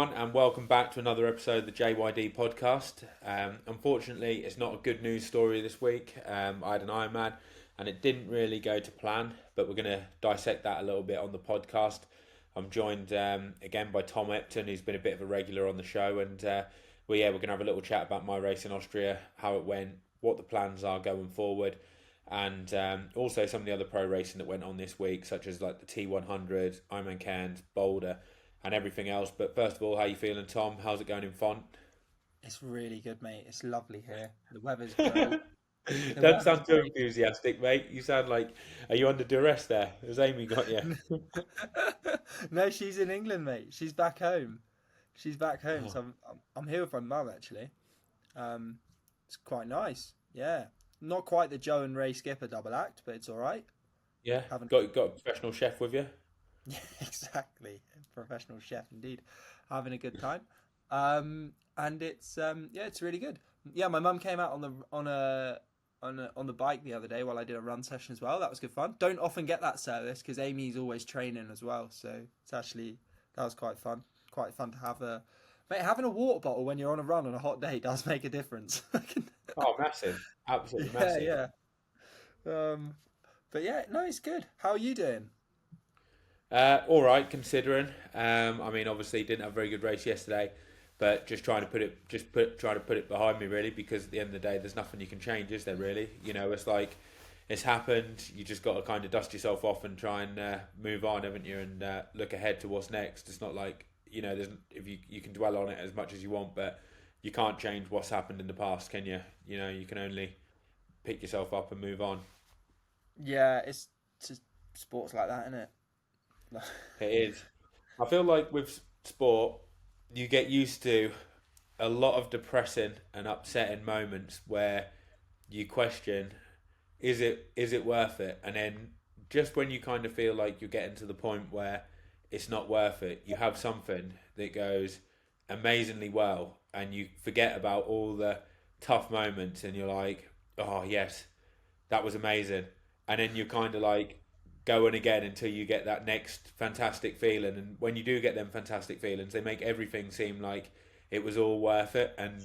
everyone, and welcome back to another episode of the JYD Podcast. Unfortunately, it's not a good news story this week. I had an Ironman, and it didn't really go to plan, but we're going to dissect that a little bit on the podcast. I'm joined again by Tom Epton, who's been a bit of a regular on the show, and we're going to have a little chat about my race in Austria, how it went, what the plans are going forward, and also some of the other pro racing that went on this week, such as like the T100, Ironman Cairns, Boulder, and everything else. But first of all, how you feeling, Tom? How's it going in Font? It's really good, mate. It's lovely here. The weather's great. Don't sound too enthusiastic, mate. You sound like, are you under duress there? Has Amy got you? No, she's in England, mate. She's back home. She's back home. Oh, So I'm here with my mum actually. It's quite nice. Yeah, not quite the Joe and Ray Skipper double act, but it's all right. yeah, Haven't. got a professional chef with you? Yeah, exactly. Professional chef indeed. Having a good time. And it's yeah, it's really good. Yeah, my mum came out on the bike the other day while I did a run session as well. That was good fun. Don't often get that service because Amy's always training as well. So it's actually that was quite fun. Quite fun to have a mate having a water bottle when you're on a run on a hot day does make a difference. Oh, massive. Absolutely Yeah, massive. yeah. But yeah, no, it's good. How are you doing? All right, considering. I mean, obviously, didn't have a very good race yesterday, but just trying to trying to put it behind me, really, because at the end of the day, there's nothing you can change, is there? Really, it's like it's happened. You just got to kind of dust yourself off and try and move on, haven't you? And look ahead to what's next. It's not like there's if you can dwell on it as much as you want, but you can't change what's happened in the past, can you? You can only pick yourself up and move on. Yeah, it's just sports like that, isn't it? It is. I feel like with sport, you get used to a lot of depressing and upsetting moments where you question, is it worth it? And then just when you kind of feel like you're getting to the point where it's not worth it, you have something that goes amazingly well, and you forget about all the tough moments, and you're like, oh yes, that was amazing. And then you're kind of like going again until you get that next fantastic feeling. And when you do get them fantastic feelings, they make everything seem like it was all worth it, and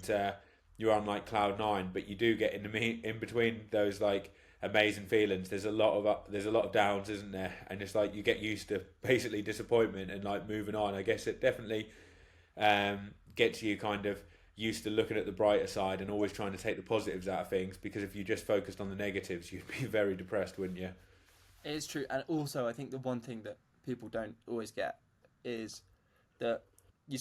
you're on like cloud nine. But you do get in between those like amazing feelings. There's a lot of downs, isn't there? And it's like you get used to basically disappointment and like moving on. I guess it definitely gets you kind of used to looking at the brighter side and always trying to take the positives out of things, because if you just focused on the negatives, you'd be very depressed, wouldn't you? It is true, and also I think the one thing that people don't always get is that you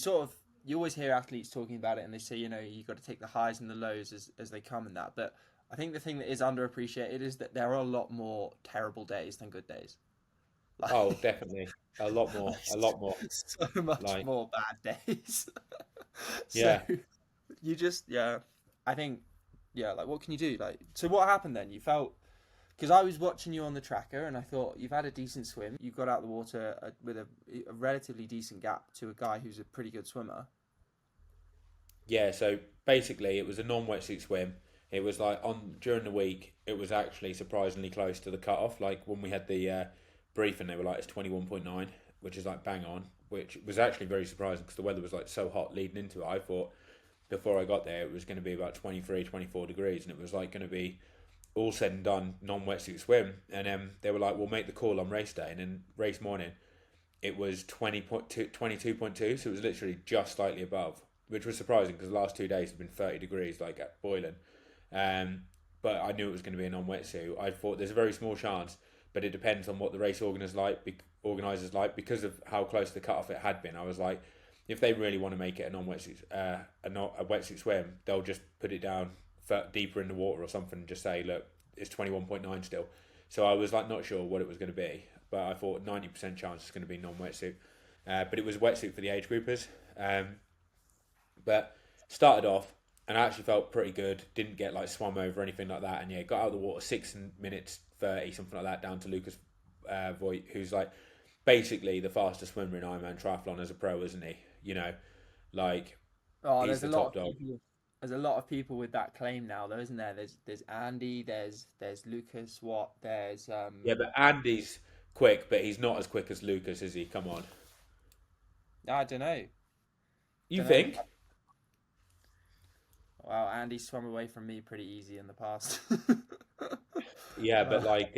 always hear athletes talking about it, and they say you got to take the highs and the lows as they come and that. But I think the thing that is underappreciated is that there are a lot more terrible days than good days. Oh, Like, definitely. A lot more. A lot more. so much Like, more bad days. So yeah. yeah, I think like what can you do? Like, so what happened then? You felt. Because I was watching you on the tracker and I thought you've had a decent swim. You got out of the water with a relatively decent gap to a guy who's a pretty good swimmer. Yeah, so basically it was a non-wetsuit swim. It was like during the week, it was actually surprisingly close to the cutoff. Like when we had the briefing, they were like, it's 21.9, which is like bang on, which was actually very surprising because the weather was like so hot leading into it. I thought before I got there, it was going to be about 23, 24 degrees, and it was like going to be all said and done non-wetsuit swim. And they were like, we'll make the call on race day. And then race morning, it was 22.2, so it was literally just slightly above, which was surprising because the last 2 days had been 30 degrees, like at boiling. But I knew it was going to be a non-wetsuit. I thought there's a very small chance, but it depends on what the race organisers like because of how close to the cutoff it had been. I was like, if they really want to make it a non-wetsuit, a wetsuit swim, they'll just put it down deeper in the water or something and just say, look, it's 21.9 still. So I was like not sure what it was going to be, but I thought 90% chance it's going to be non-wetsuit. But it was a wetsuit for the age groupers. But started off and I actually felt pretty good. Didn't get like swum over or anything like that. And yeah, got out of the water 6 minutes 30, something like that, down to Lucas Voigt, who's like basically the fastest swimmer in Ironman triathlon as a pro, isn't he? Like Oh, he's the top dog. there's a lot of people with that claim now, though, isn't there? There's Andy, there's Lucas Watt, there's Yeah, but Andy's quick, but he's not as quick as Lucas, is he? Come on. I don't know. You Don't know. think? Wow, Andy swam away from me pretty easy in the past. Yeah, but Uh, like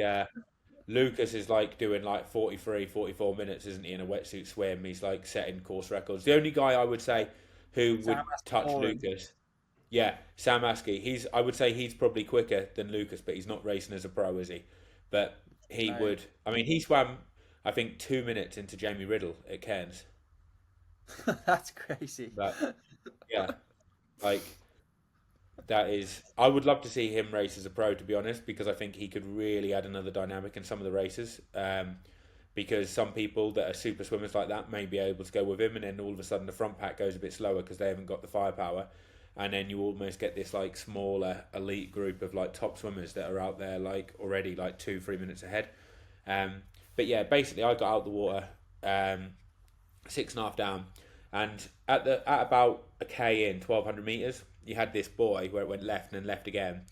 Lucas is like doing like 43, 44 minutes, isn't he, in a wetsuit swim? He's like setting course records. The only guy I would say who Sam would has to touch ball him. Lucas, yeah, Sam Askey. I would say he's probably quicker than Lucas, but he's not racing as a pro, is he? But he No, would. I mean, he swam, I think, 2 minutes into Jamie Riddle at Cairns. that's crazy. But yeah, like that is. I would love to see him race as a pro, to be honest, because I think he could really add another dynamic in some of the races. Because some people that are super swimmers like that may be able to go with him, and then all of a sudden the front pack goes a bit slower because they haven't got the firepower, and then you almost get this like smaller elite group of like top swimmers that are out there like already like 2-3 minutes ahead. Um, but yeah, basically I got out the water, 6.5 down, and at about a k in 1,200 meters, you had this buoy where it went left and then left again.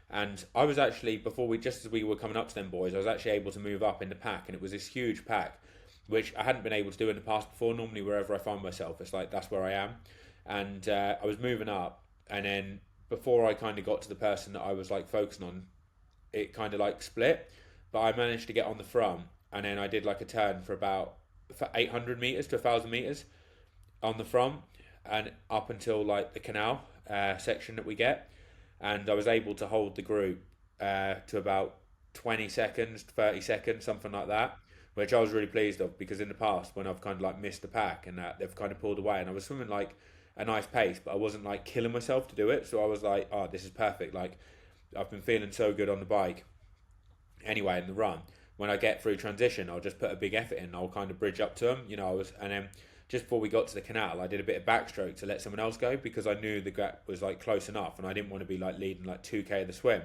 And I was actually, before we, just as we were coming up to them boys, I was actually able to move up in the pack, and it was this huge pack, which I hadn't been able to do in the past before. Normally, wherever I find myself, it's like that's where I am. And I was moving up, and then before I kind of got to the person that I was like focusing on, it kind of like split, but I managed to get on the front, and then I did like a turn for 800 meters to 1,000 meters on the front, and up until like the canal section that we get, and I was able to hold the group to about 20 seconds, 30 seconds, something like that, which I was really pleased of, because in the past when I've kind of like missed the pack and that, they've kind of pulled away, and I was swimming like a nice pace, but I wasn't like killing myself to do it, so I was like, oh, this is perfect. Like I've been feeling so good on the bike. Anyway, in the run, when I get through transition, I'll just put a big effort in. I'll kind of bridge up to them, and then just before we got to the canal, I did a bit of backstroke to let someone else go, because I knew the gap was like close enough, and I didn't want to be like leading like 2k of the swim.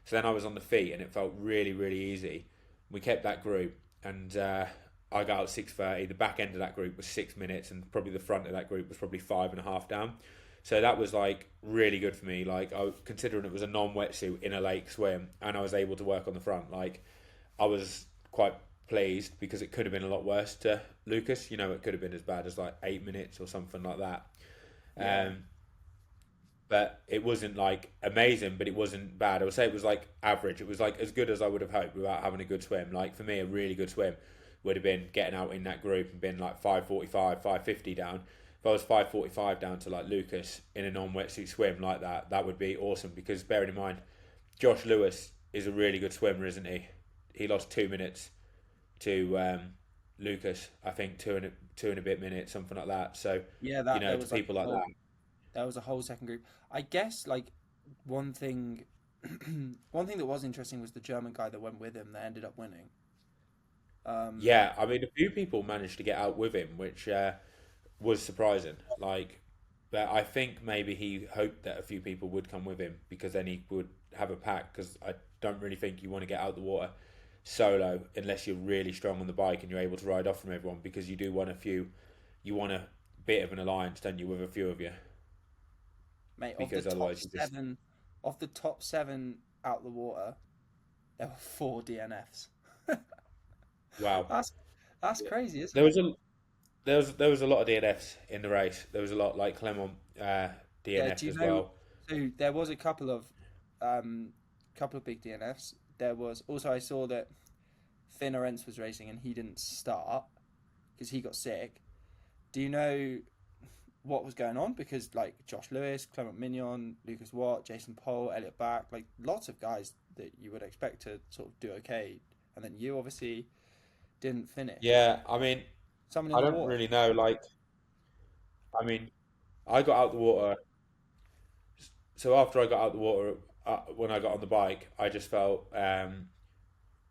So then I was on the feet, and it felt really, really easy. We kept that group, and I got out 6:30. The back end of that group was 6 minutes, and probably the front of that group was probably 5.5 down. So that was like really good for me. Like considering it was a non-wetsuit in a lake swim, and I was able to work on the front. Like I was quite pleased, because it could have been a lot worse to Lucas. It could have been as bad as like 8 minutes or something like that. Yeah. But it wasn't like amazing, but it wasn't bad. I would say it was like average. It was like as good as I would have hoped without having a good swim. Like for me, a really good swim would have been getting out in that group and been like 5:45, 5:50 down. If I was 5:45 down to like Lucas in a non-wetsuit swim like that, that would be awesome. Because bearing in mind, Josh Lewis is a really good swimmer, isn't he? He lost 2 minutes to Lucas, I think two and a bit minutes, something like that. So Yeah, that there to was like people like that. there was a whole second group. I guess like one thing one thing that was interesting was the German guy that went with him that ended up winning. Um, Yeah, I mean, a few people managed to get out with him, which was surprising. Like, but I think maybe he hoped that a few people would come with him, because then he would have a pack. Because I don't really think you want to get out the water solo unless you're really strong on the bike and you're able to ride off from everyone, because you do want you want a bit of an alliance, don't you, with a few of you? Mate, Because otherwise you just of the top seven out the water, there were four DNFs. wow. That's that's crazy, isn't There it? was a there was a lot of DNFs in the race. There was a lot, like Clement Yeah, do DNF'd you as know? well. So there was a couple of big DNFs. There was also, I saw that Finn Orentz was racing and he didn't start because he got sick. Do you know what was going on? Because like Josh Lewis, Clement Mignon, Lucas Watt, Jason Pohl, Elliot Back, like lots of guys that you would expect to sort of do okay, and then you obviously didn't finish. Yeah, I mean, Someone in I the don't water. really know. Like, I mean, I got out the water. So after I got out the water, when I got on the bike, I just felt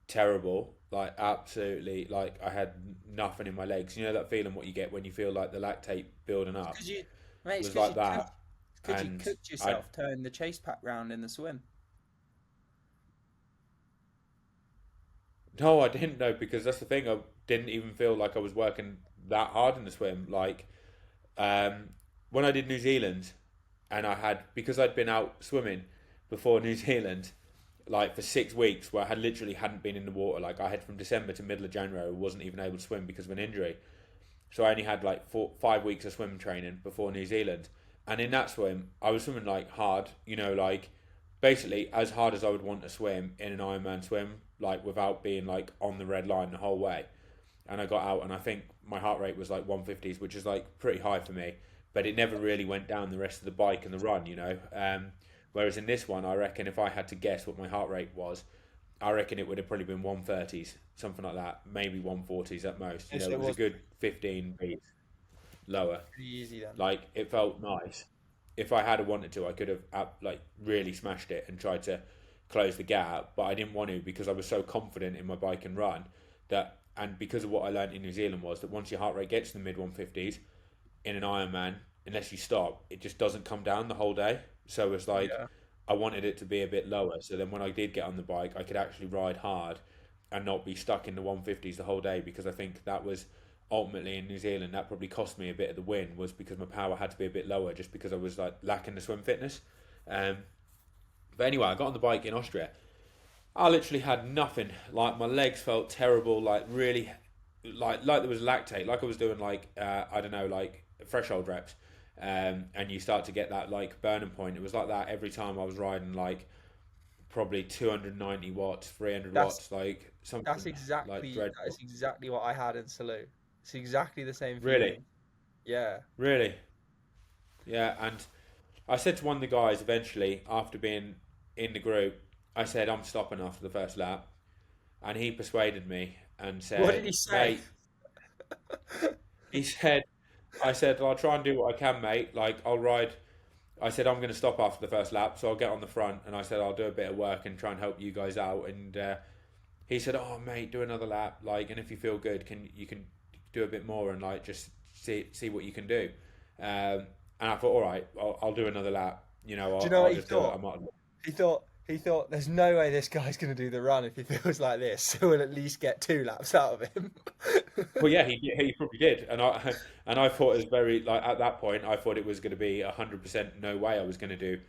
terrible. Like absolutely, like I had nothing in my legs. You know that feeling what you get when you feel like the lactate building up. Because you, mate, It it's was like that, because you and cooked I yourself turning the chase pack round in the swim. no, I didn't know, because that's the thing. I didn't even feel like I was working that hard in the swim. Like um, when I did New Zealand, and I had, because I'd been out swimming before New Zealand, like for 6 weeks, where I had literally hadn't been in the water. Like I had from December to middle of January, I wasn't even able to swim because of an injury. So I only had like 5 weeks of swim training before New Zealand. And in that swim, I was swimming like hard, like basically as hard as I would want to swim in an Ironman swim, like without being like on the red line the whole way. And I got out, and I think my heart rate was like 150s, which is like pretty high for me. But it never really went down the rest of the bike and the run, Whereas in this one, I reckon if I had to guess what my heart rate was, I reckon it would have probably been 130s, something like that, maybe 140s at most. It was a good 15 beats lower. Pretty easy then. Like, it felt nice. If I had wanted to, I could have like really smashed it and tried to close the gap, but I didn't want to because I was so confident in my bike and run that, and because of what I learned in New Zealand was that once your heart rate gets to the mid 150s in an Ironman, unless you stop, it just doesn't come down the whole day. So it's like I wanted it to be a bit lower, so then when I did get on the bike, I could actually ride hard and not be stuck in the 150s the whole day, because I think that was ultimately in New Zealand, that probably cost me a bit of the win, was because my power had to be a bit lower just because I was like lacking the swim fitness. But anyway, I got on the bike in Austria. I literally had nothing. Like, my legs felt terrible, like really, like there was lactate, like I was doing like I don't know, like threshold reps, and you start to get that like burning point. It was like that every time I was riding, like probably 290 watts, 300 watts, like something. That's exactly like that is exactly what I had in Salou. It's exactly the same feeling. Really? Yeah. Really? Yeah, and I said to one of the guys eventually, after being in the group, I said, I'm stopping after the first lap. And he persuaded me and said... What did he say? He said, I said, I'll try and do what I can, mate. Like, I'll ride... I said, I'm going to stop after the first lap, so I'll get on the front. And I said, I'll do a bit of work and try and help you guys out. And he said, oh, mate, do another lap. Like, and if you feel good, you can do a bit more and, like, just see what you can do. And I thought, all right, I'll do another lap. Do you know what he thought? He thought, there's no way this guy's going to do the run if he feels like this, so we'll at least get 2 laps out of him. Well, yeah, he probably did, and I thought it was very, like, at that point, I thought it was going to be 100% no way I was going to do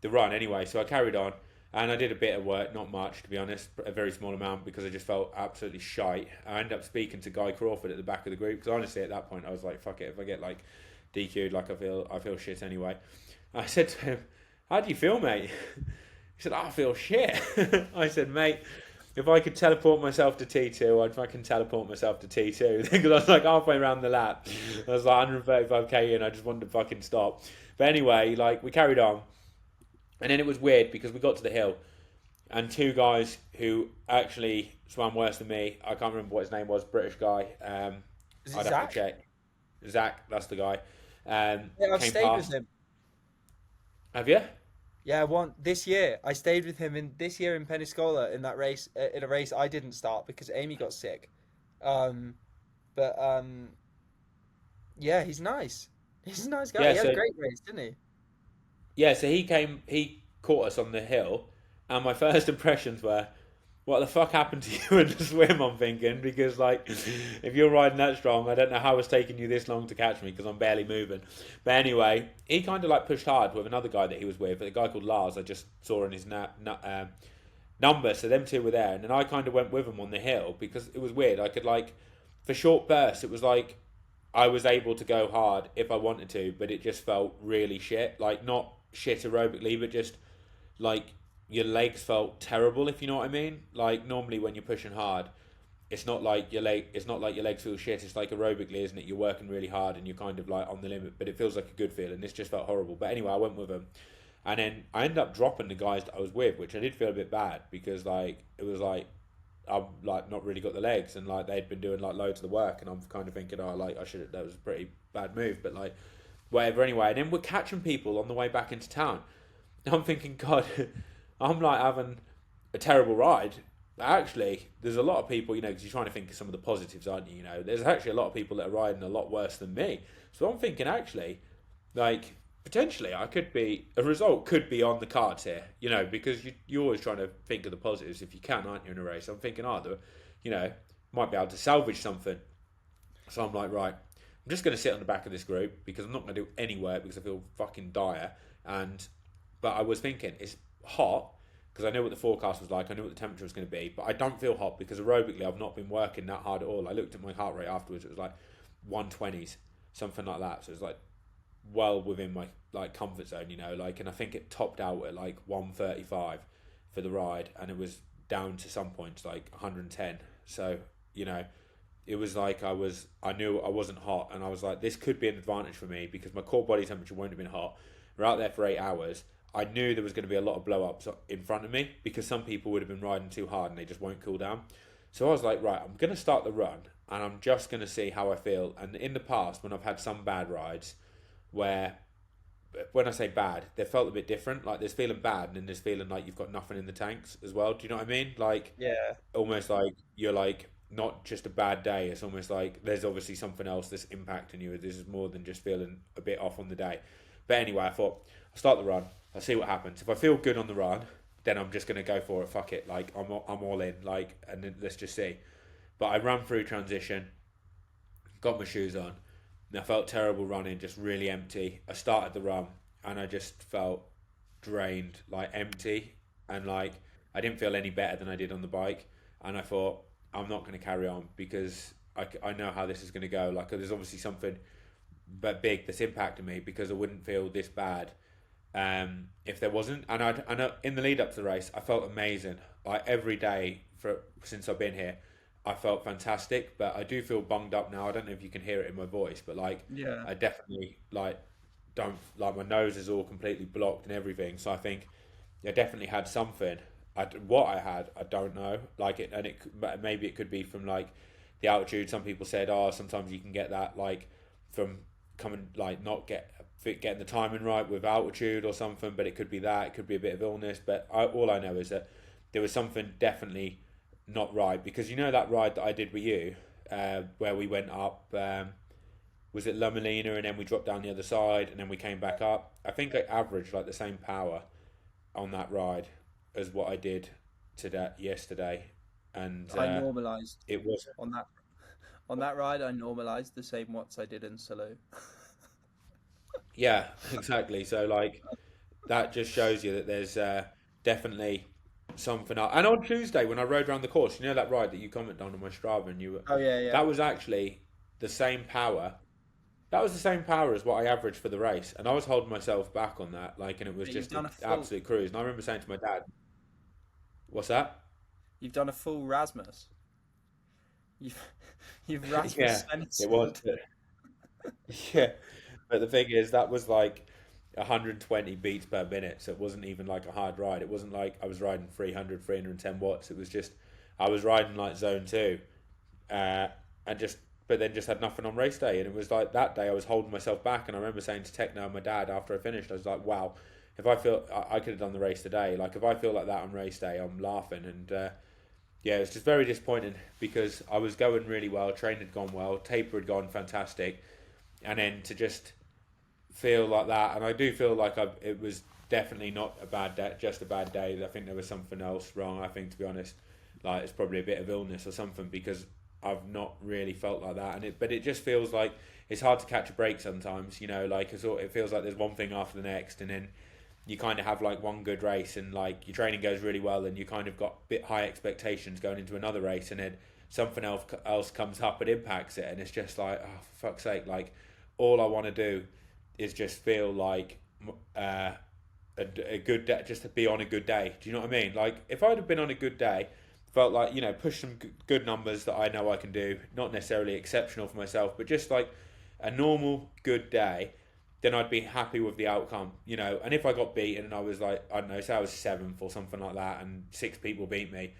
the run anyway. So I carried on, and I did a bit of work, not much to be honest, a very small amount, because I just felt absolutely shite. I ended up speaking to Guy Crawford at the back of the group, because honestly at that point I was like, fuck it, if I get like DQ'd, like I feel shit anyway. I said to him, how do you feel, mate? He said, I feel shit. I said, mate, if I could teleport myself to T2, I'd fucking teleport myself to T2. Because I was like halfway around the lap. I was like 135k in, I just wanted to fucking stop. But anyway, like, we carried on. And then it was weird because we got to the hill, and 2 guys who actually swam worse than me, I can't remember what his name was, British guy. I'd have to check. Zach, that's the guy. Yeah, I've stayed with him. Have you? Yeah, this year. I stayed with him this year in Pensacola in that race, in a race I didn't start because Amy got sick. Yeah, he's nice. He's a nice guy. Yeah, he had a great race, didn't he? Yeah, so he caught us on the hill, and my first impressions were, what the fuck happened to you in the swim, I'm thinking, because like, if you're riding that strong, I don't know how it's taking you this long to catch me, because I'm barely moving. But anyway, he kind of like pushed hard with another guy that he was with, a guy called Lars, I just saw in his number, so them 2 were there, and then I kind of went with him on the hill, because it was weird, I could like, for short bursts, it was like, I was able to go hard if I wanted to, but it just felt really shit, like not shit aerobically, but just like, your legs felt terrible, if you know what I mean. Like, normally when you're pushing hard, it's not like your legs feel shit. It's like aerobically, isn't it? You're working really hard and you're kind of like on the limit, but it feels like a good feeling. This just felt horrible. But anyway, I went with them, and then I ended up dropping the guys that I was with, which I did feel a bit bad, because like it was like I've like not really got the legs, and like they'd been doing like loads of the work, and I'm kind of thinking, oh, like that was a pretty bad move, but like whatever. Anyway, and then we're catching people on the way back into town. And I'm thinking, God. I'm like having a terrible ride. But actually, there's a lot of people, because you're trying to think of some of the positives, aren't you? There's actually a lot of people that are riding a lot worse than me. So I'm thinking, actually, like, potentially a result could be on the cards here, because you're always trying to think of the positives if you can, aren't you, in a race? I'm thinking, might be able to salvage something. So I'm like, right, I'm just going to sit on the back of this group, because I'm not going to do any work because I feel fucking dire. But I was thinking, it's hot, because I knew what the forecast was like, I knew what the temperature was going to be, but I don't feel hot because aerobically I've not been working that hard at all. I looked at my heart rate afterwards, it was like 120s, something like that. So it's like well within my like comfort zone, you know, like, and I think it topped out at like 135 for the ride, and it was down to some points like 110. So, you know, it was like I knew I wasn't hot, and I was like, this could be an advantage for me because my core body temperature won't have been hot. We're out there for 8 hours. I knew there was going to be a lot of blow ups in front of me because some people would have been riding too hard and they just won't cool down. So I was like, right, I'm going to start the run and I'm just going to see how I feel. And in the past, when I've had some bad rides, where when I say bad, they felt a bit different. Like there's feeling bad and then there's feeling like you've got nothing in the tanks as well. Do you know what I mean? Like Yeah. almost like you're like not just a bad day. It's almost like there's obviously something else that's impacting you. This is more than just feeling a bit off on the day. But anyway, I thought I'll start the run. I'll see what happens. If I feel good on the run, then I'm just gonna go for it. Fuck it. Like I'm all in. Like, and then let's just see. But I ran through transition, got my shoes on, and I felt terrible running, just really empty. I started the run and I just felt drained, like empty, and like I didn't feel any better than I did on the bike. And I thought I'm not going to carry on because I know how this is going to go. Like there's obviously something but big that's impacted me because I wouldn't feel this bad if there wasn't. And I know in the lead up to the race, I felt amazing. Like every day since I've been here, I felt fantastic. But I do feel bunged up now. I don't know if you can hear it in my voice, but like Yeah. I definitely like don't like my nose is all completely blocked and everything. So I think I definitely had something. What I had, I don't know. Like it, and maybe it could be from like the altitude. Some people said, oh, sometimes you can get that like from coming like not getting the timing right with altitude or something. But it could be that. It could be a bit of illness. But all I know is that there was something definitely not right because you know that ride that I did with you, where we went up. Was it La Molina and then we dropped down the other side and then we came back up. I think I averaged like the same power on that ride as what I did yesterday, and I normalized it was on that ride. I normalized the same watts I did in Salou. yeah exactly. So like that just shows you that there's definitely something up. And on Tuesday when I rode around the course, you know that ride that you commented on my Strava, and Oh yeah, yeah. that was actually the same power. That was the same power as what I averaged for the race, and I was holding myself back on that, like, and it was But you've just an done a full. absolute cruise. And I remember saying to my dad, "What's that?" You've done a full Rasmus. You've you've Rasmus Yeah, it was. censored. Yeah, but the thing is, that was like 120 beats per minute, so it wasn't even like a hard ride. It wasn't like I was riding 300, 310 watts. It was just I was riding like zone two, and just but then just had nothing on race day. And it was like that day I was holding myself back. And I remember saying to Techno and my dad after I finished, I was like, wow, if I feel I could have done the race today. Like if I feel like that on race day, I'm laughing. And yeah, it was just very disappointing because I was going really well, train had gone well, taper had gone fantastic, and then to just feel like that. And I do feel like it was definitely not a bad day, just a bad day. I think there was something else wrong. I think, to be honest, like it's probably a bit of illness or something because I've not really felt like that. But it just feels like it's hard to catch a break sometimes. You know, like it feels like there's one thing after the next, and then you kind of have like one good race, and like your training goes really well, and you kind of got a bit high expectations going into another race, and then something else comes up and impacts it, and it's just like, oh, for fuck's sake, like all I want to do is just feel like a good day, just to be on a good day. Do you know what I mean? Like if I'd have been on a good day, felt like, you know, push some good numbers that I know I can do, not necessarily exceptional for myself, but just like a normal good day, then I'd be happy with the outcome, you know. And if I got beaten and I was like, I don't know, say I was seventh or something like that, and 6 people beat me,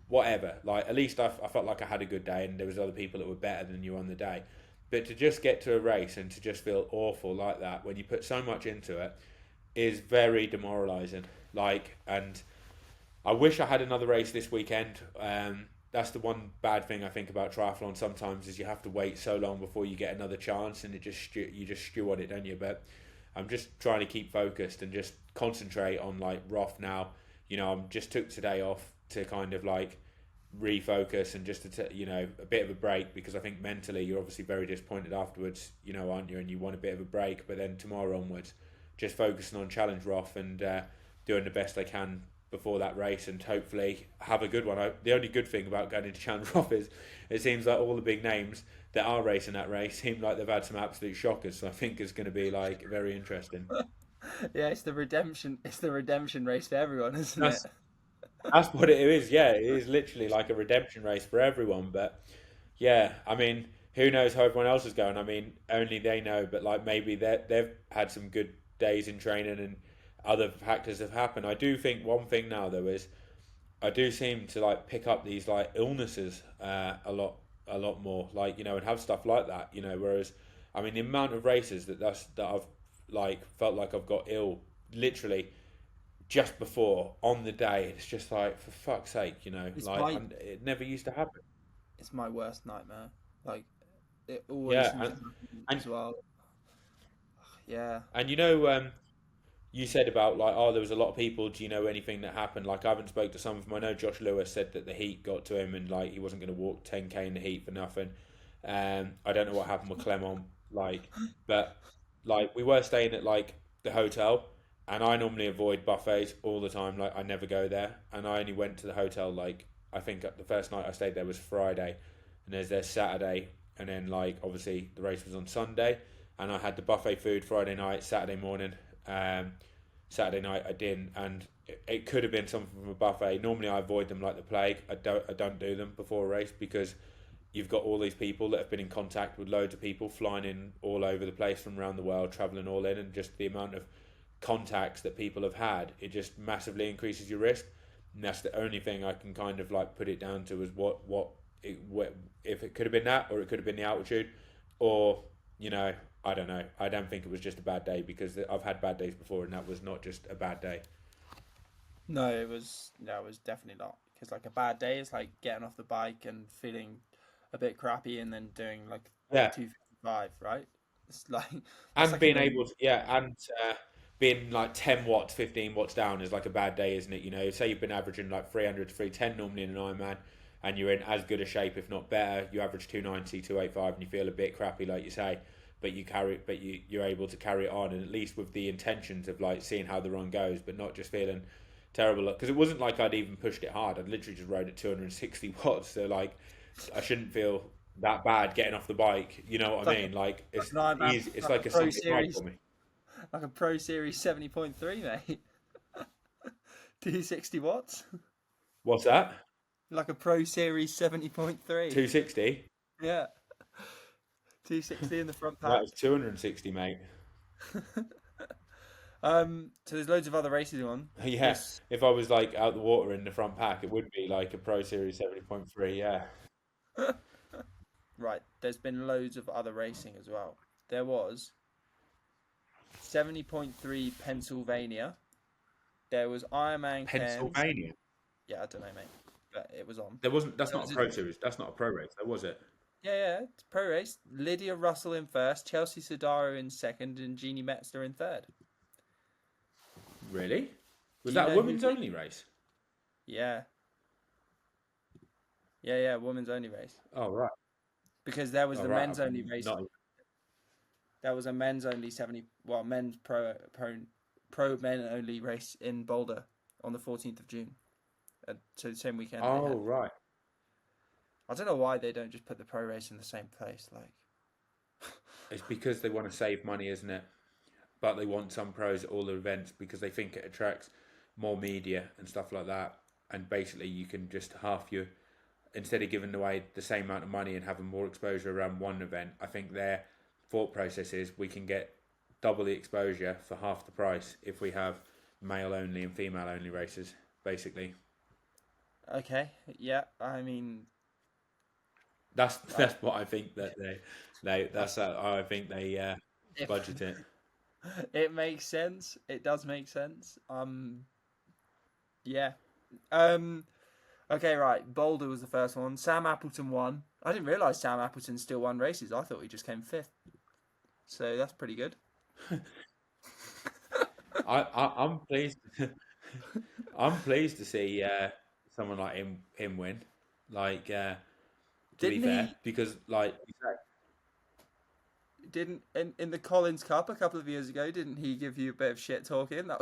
whatever. Like at least I felt like I had a good day, and there was other people that were better than you on the day. But to just get to a race and to just feel awful like that when you put so much into it is very demoralising. Like, and I wish I had another race this weekend. That's the one bad thing I think about triathlon sometimes is you have to wait so long before you get another chance, and you just stew on it, don't you? But I'm just trying to keep focused and just concentrate on like Roth now. You know, I'm just took today off to kind of like refocus and just to you know, a bit of a break, because I think mentally you're obviously very disappointed afterwards, you know, aren't you? And you want a bit of a break, but then tomorrow onwards, just focusing on challenge Roth and doing the best I can before that race and hopefully have a good one. The only good thing about going into Chandler Roth is it seems like all the big names that are racing that race seem like they've had some absolute shockers. So I think it's going to be like very interesting. Yeah, it's the redemption. It's the redemption race for everyone, isn't it? That's what it is. Yeah, it is literally like a redemption race for everyone. But yeah, I mean, who knows how everyone else is going? I mean, only they know. But like maybe they've had some good days in training and other factors have happened. I do think one thing now though is I do seem to like pick up these like illnesses a lot more. Like and have stuff like that. Whereas I mean the amount of races that I've like felt like I've got ill literally just before on the day. It's just like for fuck's sake, it never used to happen. It's my worst nightmare. Like it always Yeah, seems to happen as well. Yeah. and you said about like there was a lot of people. Do you know anything that happened? Like I haven't spoke to some of them. I know Josh Lewis said that the heat got to him and like he wasn't going to walk 10k in the heat for nothing. I don't know what happened with Clement. But like we were staying at like the hotel, and I normally avoid buffets all the time. Like I never go there, and I only went to the hotel like I think the first night I stayed there was Friday, and there's Saturday, and then like obviously the race was on Sunday, and I had the buffet food Friday night, Saturday morning. Saturday night I didn't, and it could have been something from a buffet. Normally I avoid them like the plague. I don't do them before a race because you've got all these people that have been in contact with loads of people flying in all over the place from around the world, travelling all in, and just the amount of contacts that people have had, it just massively increases your risk. And that's the only thing I can kind of like put it down to is if it could have been that, or it could have been the altitude, or I don't know. I don't think it was just a bad day because I've had bad days before, and that was not just a bad day. No, it was definitely not. Because like a bad day is like getting off the bike and feeling a bit crappy, and then doing like Yeah, 255, right? It's like that's and like a being normal. able to being like 10 watts, 15 watts down is like a bad day, isn't it? Say you've been averaging like 300 to 310 normally in an Ironman, and you're in as good a shape, if not better. You average 290, 285, and you feel a bit crappy, like you say. But you're able to carry it on, and at least with the intentions of like seeing how the run goes, but not just feeling terrible. Because it wasn't like I'd even pushed it hard. I'd literally just rode at 260 watts, so like I shouldn't feel that bad getting off the bike. You know what I mean? Like it's Like an Ironman, easy. It's like a like a Pro simple ride Series, for me. like a Pro Series 70.3, mate. 260 watts. What's that? Like a Pro Series 70.3. 260? Yeah, 260 in the front That pack. was 260, mate. So there's loads of other races on. Yeah, There's if I was like out the water in the front pack, it would be like a Pro Series 70.3. Yeah. right. There's been loads of other racing as well. There was 70.3 Pennsylvania. There was Ironman Cairns. Pennsylvania. Yeah, I don't know, mate, but it was on. There wasn't. That's There not was a Pro Series. That's not a pro race, though, was it? yeah, it's pro race. Lydia Russell in first, Chelsea Sodaro in second, and Jeannie Metzler in third. Really? Was Do you that a know women's who? only race? Yeah, yeah, women's only race. Oh right. Because there was Oh the right. men's only race. Not. There was a men's only 70, well, men's pro men only race in Boulder on the 14th of June. So the same weekend. Oh right. I don't know why they don't just put the pro race in the same place. Like, It's because they want to save money, isn't it? But they want some pros at all the events because they think it attracts more media and stuff like that. And basically, you can just instead of giving away the same amount of money and having more exposure around one event, I think their thought process is we can get double the exposure for half the price if we have male only and female only races, basically. okay, yeah, I mean, That's what I think that that's how I think they if budget it. it makes sense, it does make sense. Yeah. Okay, right. Boulder was the first one. Sam Appleton won. I didn't realise Sam Appleton still won races. I thought he just came fifth. So that's pretty good. I'm pleased. I'm pleased to see someone like him win. Like to Didn't be fair, he? because like you say, Didn't in the Collins Cup a couple of years ago? Didn't he give you a bit of shit talking? That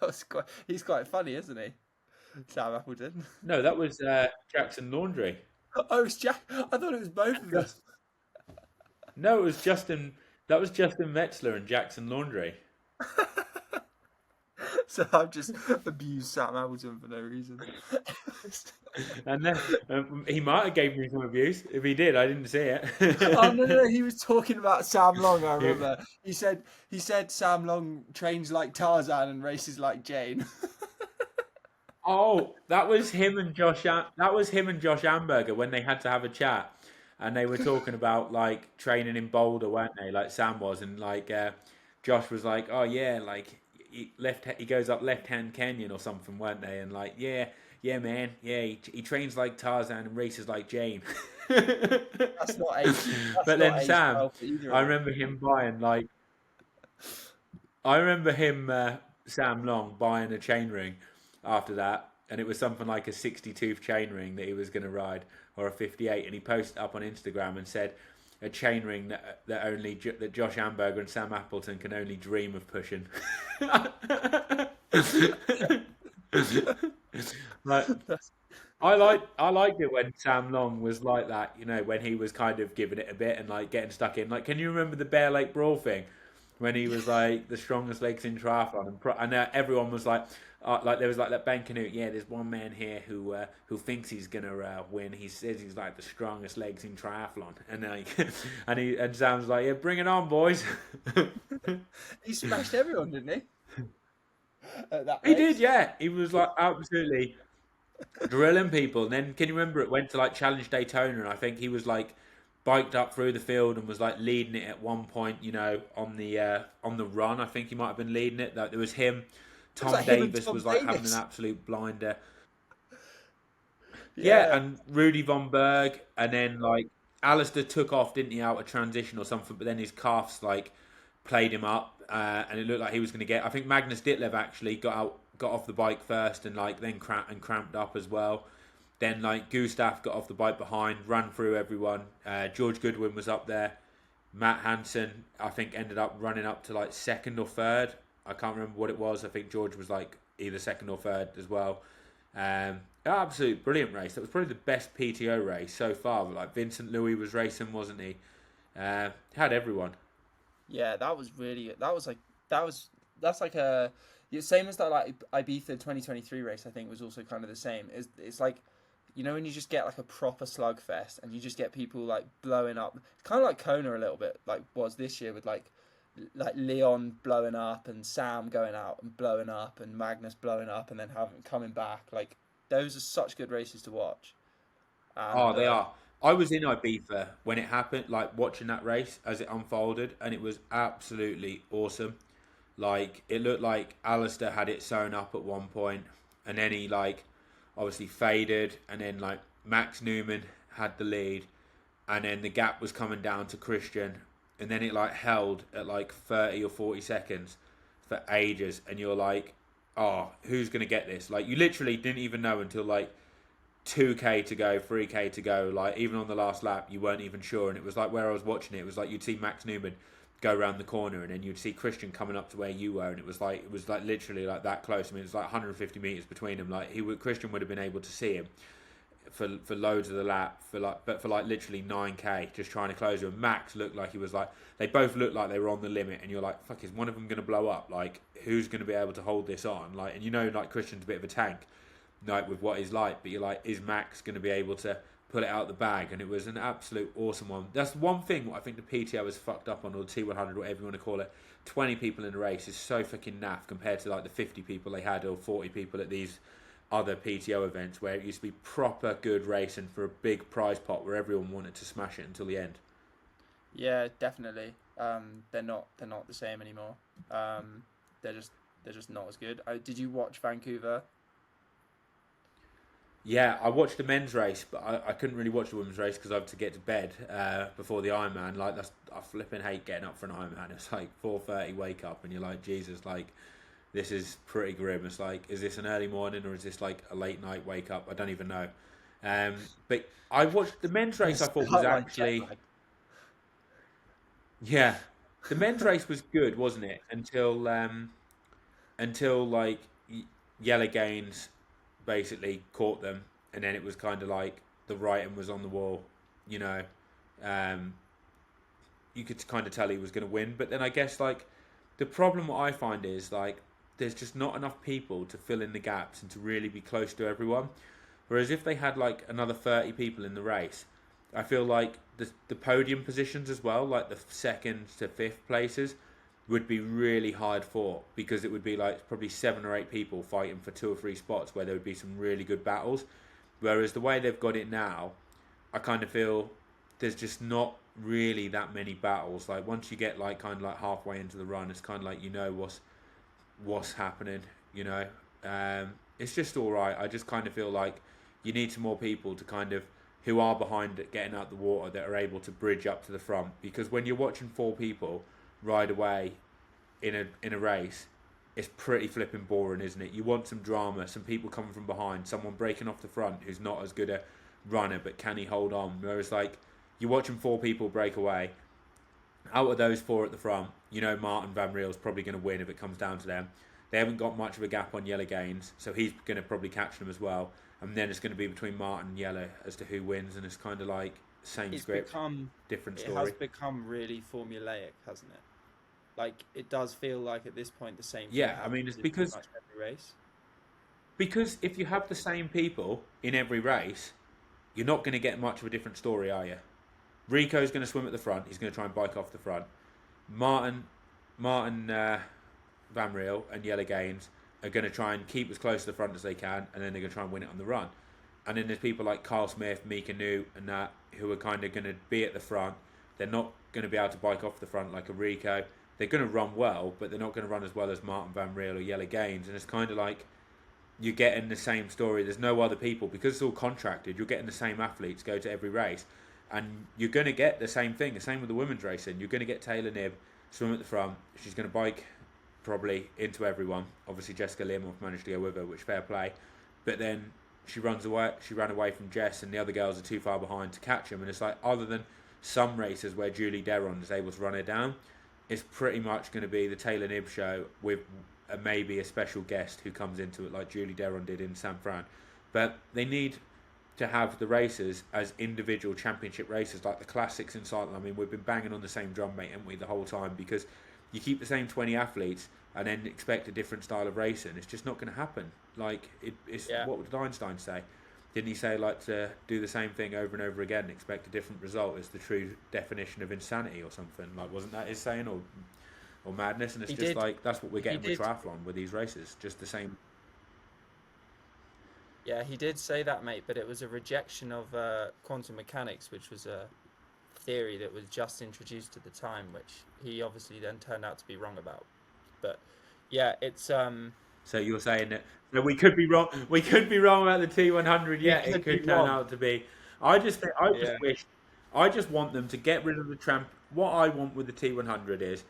was quite. He's quite funny, isn't he? Sam Appleton. No, that was Jackson Laundry. Oh, it's Jack. I thought it was both of them. Just, no, it was Justin. That was Justin Metzler and Jackson Laundry. So I've just abused Sam Appleton for no reason. And then he might have gave me some abuse. If he did, I didn't see it. Oh no, he was talking about Sam Long. I remember he said Sam Long trains like Tarzan and races like Jane. Oh, that was him and Josh. That was him and Josh Amberger when they had to have a chat, and they were talking about like training in Boulder, weren't they? Like Sam was, and like Josh was like, "Oh yeah, like he goes up left hand canyon or something, weren't they?" And like, yeah, man, yeah, he trains like Tarzan and races like Jane. That's not age. But then Sam, either I remember him buying like, I remember him Sam Long buying a chainring after that, and it was something like a 60-tooth chainring that he was going to ride, or a 58, and he posted up on Instagram and said a chainring that Josh Amberger and Sam Appleton can only dream of pushing. Like, I liked it when Sam Long was like that, you know, when he was kind of giving it a bit and like getting stuck in. Like, can you remember the Bear Lake Brawl thing when he was like the strongest legs in triathlon, and everyone was like there was like that Ben Canute. Yeah, there's one man here who thinks he's gonna win. He says he's like the strongest legs in triathlon, and like and Sam's like, yeah, bring it on, boys. He smashed everyone, didn't he? At that He race. did, yeah. He was like absolutely drilling people. And then can you remember it went to like Challenge Daytona, and I think he was like biked up through the field and was like leading it at one point, you know, on the run. I think he might have been leading it. Like, there was him. Tom like him and Davis Tom was like having Davis. an absolute blinder. Yeah. Yeah, and Rudy Von Berg, and then like Alistair took off, didn't he, out a transition or something? But then his calves like played him up, and it looked like he was going to get. I think Magnus Ditlev actually got off the bike first, and like then cramped up as well. Then like Gustav got off the bike behind, ran through everyone. George Goodwin was up there. Matt Hansen, I think, ended up running up to like second or third. I can't remember what it was. I think George was like either second or third as well. Absolute brilliant race. That was probably the best PTO race so far. Like Vincent Louis was racing, wasn't he? Had everyone. Yeah, that was really. That's like a same as that like Ibiza 2023 race. I think was also kind of the same. It's like, you know, when you just get like a proper slugfest and you just get people like blowing up. It's kind of like Kona a little bit, like was this year with like Leon blowing up and Sam going out and blowing up and Magnus blowing up and then coming back. Like, those are such good races to watch. And Oh, they are. I was in Ibiza when it happened, like watching that race as it unfolded, and it was absolutely awesome. Like, it looked like Alistair had it sewn up at one point, and then he like obviously faded, and then like Max Newman had the lead, and then the gap was coming down to Christian, and then it like held at like 30 or 40 seconds for ages, and you're like, oh, who's gonna get this? Like, you literally didn't even know until like 2k to go, 3k to go. Like, even on the last lap, you weren't even sure, and it was like where I was watching it. It was like you'd see Max Newman go around the corner, and then you'd see Christian coming up to where you were, and it was like literally like that close. I mean, it was like 150 meters between them. Like, Christian would have been able to see him for loads of the lap but for like literally 9k just trying to close him. Max looked like he was like, they both looked like they were on the limit, and you're like, fuck, is one of them going to blow up? Like, who's going to be able to hold this on? Like, and you know, like, Christian's a bit of a tank, like, with what he's like, but you're like, is Max going to be able to pull it out the bag? And it was an absolute awesome one. That's one thing I think the PTO was fucked up on, or the T100, whatever you want to call it. 20 people in the race is so fucking naff compared to like the 50 people they had, or 40 people at these other PTO events, where it used to be proper good racing for a big prize pot where everyone wanted to smash it until the end. Yeah, definitely. They're not the same anymore. They're just not as good. Did you watch Vancouver? Yeah, I watched the men's race, but I couldn't really watch the women's race because I had to get to bed before the Ironman. Like, I flipping hate getting up for an Ironman. It's like 4:30 wake up, and you're like, Jesus, like, this is pretty grim. It's like, is this an early morning, or is this like a late night wake up? I don't even know. But I watched the men's race. I thought was actually, yeah, the men's race was good, wasn't it? Until like Yellow Gaines basically caught them, and then it was kind of like the writing was on the wall, you know. You could kind of tell he was going to win, but then I guess like the problem what I find is like there's just not enough people to fill in the gaps and to really be close to everyone. Whereas if they had like another 30 people in the race, I feel like the podium positions as well, like the second to fifth places, would be really hard fought, because it would be like probably 7 or 8 people fighting for 2 or 3 spots where there would be some really good battles. Whereas the way they've got it now, I kind of feel there's just not really that many battles. Like once you get like kind of like halfway into the run, it's kind of like you know what's happening. You know, it's just all right. I just kind of feel like you need some more people to kind of who are behind it getting out the water that are able to bridge up to the front. Because when you're watching 4 people ride away in a race, it's pretty flipping boring, isn't it? You want some drama, some people coming from behind, someone breaking off the front who's not as good a runner, but can he hold on? Whereas like you're watching 4 people break away. Out of those 4 at the front, you know Martin Van Riel's probably going to win if it comes down to them. They haven't got much of a gap on Yellow Gaines, so he's going to probably catch them as well. And then it's going to be between Martin and Yellow as to who wins, and it's kind of like same script, different story. It has become really formulaic, hasn't it? Like it does feel like at this point the same. Yeah, I mean it's because every race. Because if you have the same people in every race, you're not going to get much of a different story, are you? Rico's going to swim at the front. He's going to try and bike off the front. Martin Van Riel and Yellow Gaines are going to try and keep as close to the front as they can, and then they're going to try and win it on the run. And then there's people like Carl Smith, Mika New, and that who are kind of going to be at the front. They're not going to be able to bike off the front like a Rico. They're going to run well, but they're not going to run as well as Martin Van Riel or Yellow Gaines. And it's kind of like you're getting the same story. There's no other people, because it's all contracted. You're getting the same athletes go to every race, and you're going to get the same thing. The same with the women's racing. You're going to get Taylor Knibb swim at the front. She's going to bike probably into everyone. Obviously Jessica Learmonth managed to go with her, which fair play. But then she ran away from Jess, and the other girls are too far behind to catch them. And it's like, other than some races where Julie Deron is able to run her down, it's pretty much going to be the Taylor Knibb show with maybe a special guest who comes into it like Julie Deron did in San Fran. But they need to have the races as individual championship races like the classics in cycling. I mean, we've been banging on the same drum, mate, haven't we, the whole time? Because you keep the same 20 athletes and then expect a different style of racing. It's just not going to happen. Like, it's what did Einstein say? Didn't he say, like, to do the same thing over and over again and expect a different result is the true definition of insanity or something? Like, wasn't that his saying, or madness? And it's like, that's what we're getting with triathlon, with these races, just the same. Yeah, he did say that, mate, but it was a rejection of quantum mechanics, which was a theory that was just introduced at the time, which he obviously then turned out to be wrong about. But yeah, it's So you're saying that we could be wrong? We could be wrong about the T100. Yeah, it could turn out to be. I just want them to get rid of the tramp. What I want with the T100 is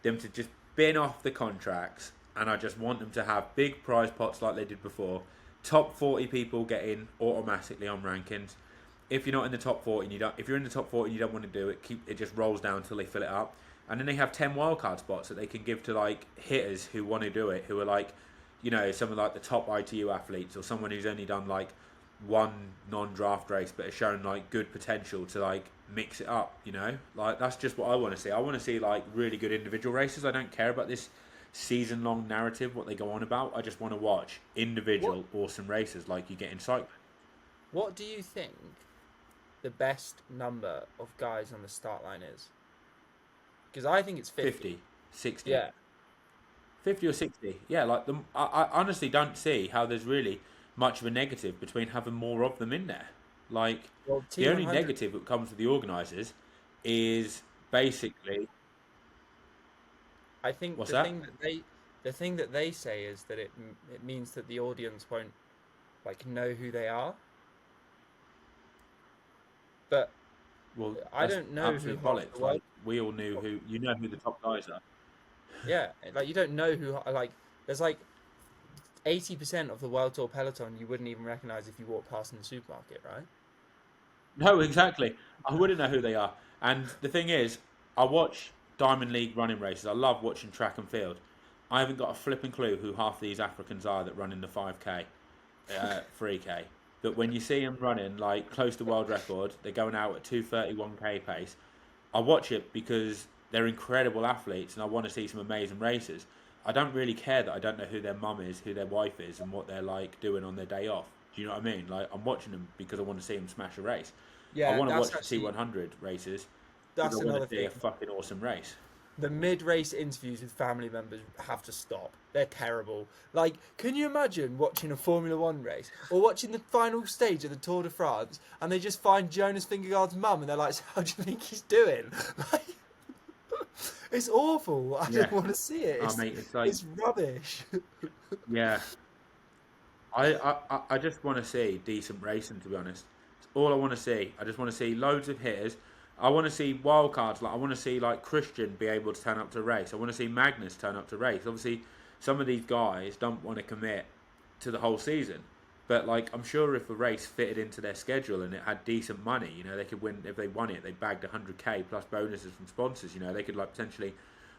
them to just bin off the contracts, and I just want them to have big prize pots like they did before. Top 40 people get in automatically on rankings. If you're not in the top 40 and if you're in the top 40 and you don't want to do it, it just rolls down until they fill it up. And then they have 10 wildcard spots that they can give to like hitters who want to do it, who are like, you know, some of like the top ITU athletes, or someone who's only done like one non-draft race but has shown like good potential to like mix it up, you know? Like that's just what I want to see. I want to see like really good individual races. I don't care about this season-long narrative, what they go on about. I just want to watch individual awesome races like you get in cycling. What do you think the best number of guys on the start line is? Because I think it's 50. 60. Yeah. 50 or 60. Yeah, like I honestly don't see how there's really much of a negative between having more of them in there. Like, the only negative that comes with the organisers is basically... I think the thing that they say is that it means that the audience won't like know who they are. But I don't know who bollocks. Like, we all knew who the top guys are. Yeah, like you don't know who, like there's like 80% of the World Tour peloton you wouldn't even recognise if you walked past in the supermarket, right? No, exactly. I wouldn't know who they are. And the thing is, I watch Diamond League running races. I love watching track and field. I haven't got a flipping clue who half these Africans are that run in the 5K. 3K. But when you see them running like close to world record, they're going out at 2:31K pace. I watch it because they're incredible athletes and I want to see some amazing races. I don't really care that I don't know who their mum is, who their wife is, and what they're like doing on their day off. Do you know what I mean? Like, I'm watching them because I want to see them smash a race. I Yeah, want to that's watch the actually T100 races that's because I another want to see thing. a fucking awesome race. The mid-race interviews with family members have to stop. They're terrible. Like, can you imagine watching a Formula One race or watching the final stage of the Tour de France and they just find Jonas Vingegaard's mum and they're like, "How do you think he's doing?" Like, it's awful. I Yeah. don't want to see it. Oh, mate, it's like, It's rubbish. yeah. I just want to see decent racing, to be honest. It's all I want to see. I just want to see loads of hitters. I want to see wild cards. Like, I want to see like Christian be able to turn up to a race. I want to see Magnus turn up to a race. Obviously, some of these guys don't want to commit to the whole season. But like, I'm sure if a race fitted into their schedule and it had decent money, you know, they could win. If they won it, they bagged 100K plus bonuses from sponsors. You know, they could like potentially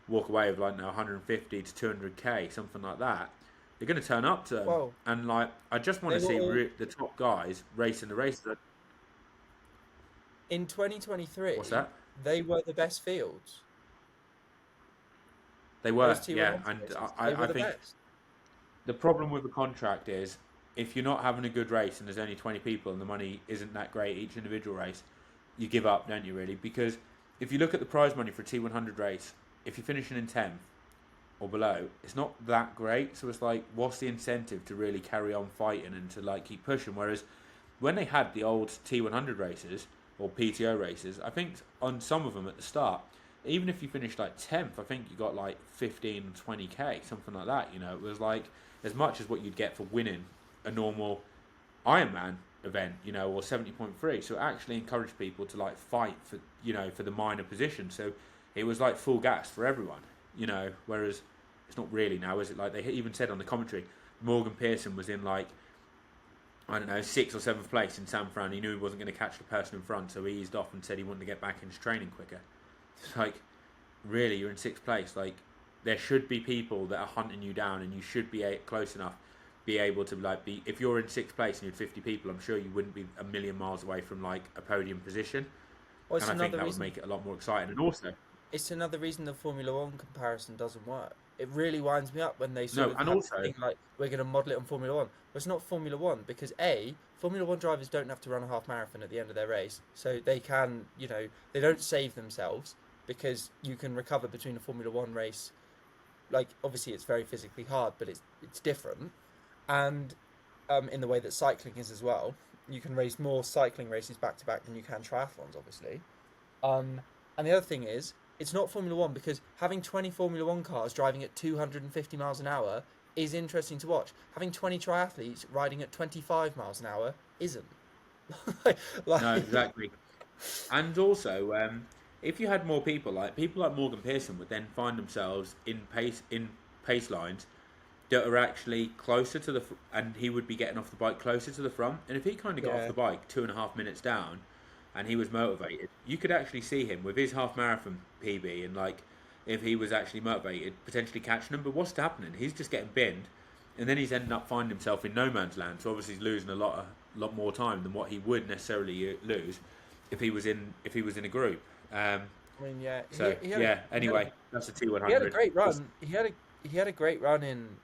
walk away with like 150 to 200K, something like that. They're going to turn up to them. Well, And like, I just want to they see will. the top guys racing the races. In 2023, What's that? they were the best fields. They were, Those yeah. T100 And races. I, They were I the think best. the problem with the contract is if you're not having a good race and there's only 20 people and the money isn't that great each individual race, you give up, don't you, really? Because if you look at the prize money for a T100 race, if you're finishing in 10th or below, it's not that great. So it's like, what's the incentive to really carry on fighting and to like keep pushing? Whereas when they had the old T100 races or PTO races, I think on some of them at the start, even if you finished like 10th, I think you got like 15, 20K, something like that. You know, it was like as much as what you'd get for winning a normal Ironman event, you know, or 70.3. So it actually encouraged people to like fight for, you know, for the minor position. So it was like full gas for everyone, you know, whereas it's not really now, is it? Like they even said on the commentary, Morgan Pearson was in like, I don't know, 6th or 7th place in San Fran. He knew he wasn't going to catch the person in front, so he eased off and said he wanted to get back into training quicker. It's like, really, you're in 6th place. Like, there should be people that are hunting you down, and you should be close enough, be able to like be. If you're in 6th place and you had 50 people, I'm sure you wouldn't be a million miles away from like a podium position. Well, it's And I think another that would reason. make it a lot more exciting. And also, It's another reason the Formula One comparison doesn't work. It really winds me up when they sort no, of and have also, to think like we're going to model it on Formula One. But it's not Formula One because Formula One drivers don't have to run a half marathon at the end of their race, so they can, you know, they don't save themselves because you can recover between a Formula One race. Like obviously it's very physically hard, but it's different, and in the way that cycling is as well. You can race more cycling races back to back than you can triathlons, obviously. And the other thing is, it's not Formula One because having 20 Formula One cars driving at 250 miles an hour is interesting to watch. Having 20 triathletes riding at 25 miles an hour isn't. no, like, exactly. And also, if you had more people like Morgan Pearson would then find themselves in pace lines that are actually closer to and he would be getting off the bike closer to the front. And if he kind of got off yeah, the bike 2.5 minutes down, and he was motivated, you could actually see him with his half marathon PB, and like if he was actually motivated, potentially catching him. But what's happening? He's just getting binned, and then he's ending up finding himself in no man's land. So obviously he's losing a lot more time than what he would necessarily lose if he was in a group. I mean, yeah. So He had yeah. he had Anyway, that's a he had a T100. great run. He had a great run in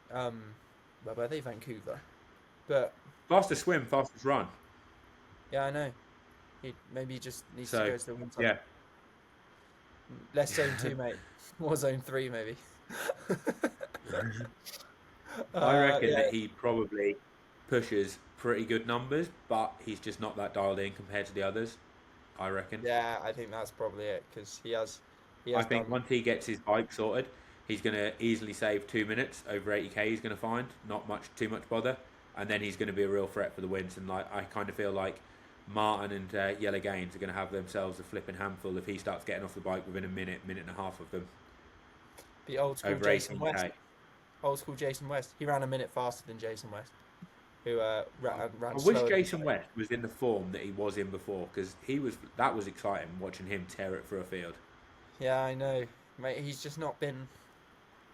where were they? Vancouver. But Fastest swim, fastest run. yeah, I know. Maybe he just needs to So go to the winter. yeah, Less zone 2, mate. More zone 3, maybe. I reckon Yeah, that he probably pushes pretty good numbers, but he's just not that dialed in compared to the others. I reckon. yeah. I think that's probably it because he I has think done. once he gets his bike sorted, he's going to easily save 2 minutes over 80K. He's going to find not too much bother, and then he's going to be a real threat for the wins. And like I kind of feel like Martin and Yellow Gaines are going to have themselves a flipping handful if he starts getting off the bike within a minute and a half of them The old school over Jason West. 18K. Old school Jason West. He ran a minute faster than Jason West, who ran I wish slower than Jason Jason. West was in the form that he was in before, because that was exciting watching him tear it through a field. Yeah, I know, mate. He's just not been.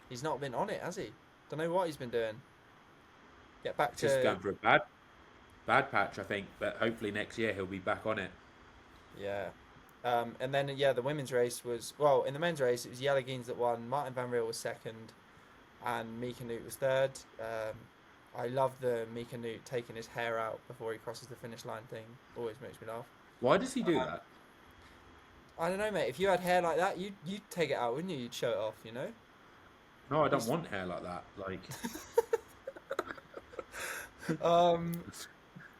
He's not been on it, has he? Don't know what he's been doing. Get back Just to going for a bad bad patch, I think. But hopefully next year he'll be back on it. Yeah. And then the women's race was, well, in the men's race it was Jelle Geens that won, Martin Van Riel was second, and Mika Newt was third. I love the Mika Newt taking his hair out before he crosses the finish line thing. Always makes me laugh. Why does he do that? I don't know, mate. If you had hair like that, you'd take it out, wouldn't you? You'd show it off, you know? No, I don't want hair like that. Like,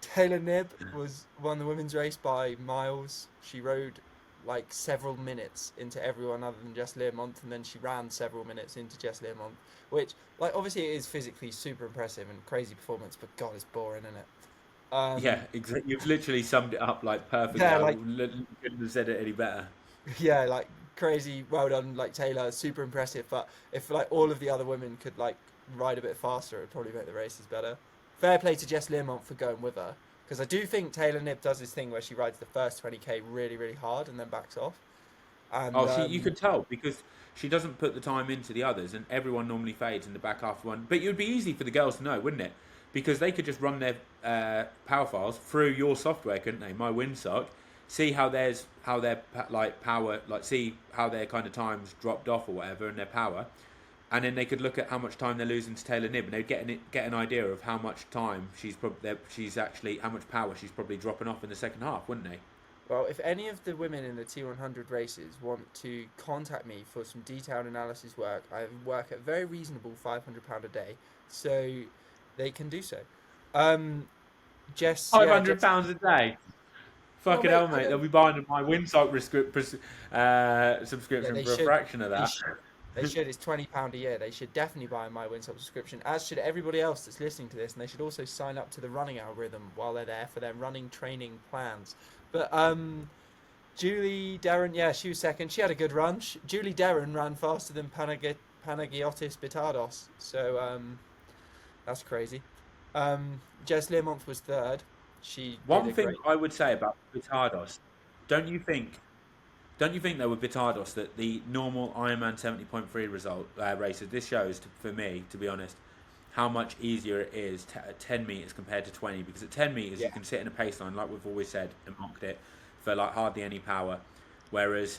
Taylor Knibb won the women's race by miles. She rode like several minutes into everyone other than Jess Learmonth, and then she ran several minutes into Jess Learmonth, which, like, obviously it is physically super impressive and crazy performance, but God, it's boring, isn't it? yeah, exactly. You've literally summed it up like perfectly. Yeah, I like, couldn't have said it any better. yeah, like crazy, well done, like Taylor, super impressive. But if like all of the other women could like ride a bit faster, it'd probably make the races better. Fair play to Jess Learmonth for going with her, because I do think Taylor Knibb does this thing where she rides the first 20k really, really hard and then backs off. And, you could tell because she doesn't put the time into the others, and everyone normally fades in the back half one. But it would be easy for the girls to know, wouldn't it? Because they could just run their power files through your software, couldn't they? My Windsock, see how their like power, like see how their kind of times dropped off or whatever, and their power, and then they could look at how much time they're losing to Taylor Knibb, and they'd get an idea of how much time how much power she's probably dropping off in the second half, wouldn't they? Well, if any of the women in the T100 races want to contact me for some detailed analysis work, I work at very reasonable £500 a day, so they can do so. Jess, £500 a day. Fucking hell, mate, mate! They'll be buying my Windsock subscription for a fraction of that. They should. It's £20 a year. They should definitely buy my Windsock subscription, as should everybody else that's listening to this, and they should also sign up to the running algorithm while they're there for their running training plans. But Julie Derrin, yeah, she was second. She had a good run. Julie Derrin ran faster than Panagiotis Bitardos, so that's crazy. Jess Learmonth was third. One thing I would say about Bitardos, don't you think though with Bitardos that the normal Ironman 70.3 result races, this shows for me, to be honest, how much easier it is at 10 metres compared to 20, because at 10 metres you can sit in a pace line, like we've always said and mocked it, for like hardly any power, whereas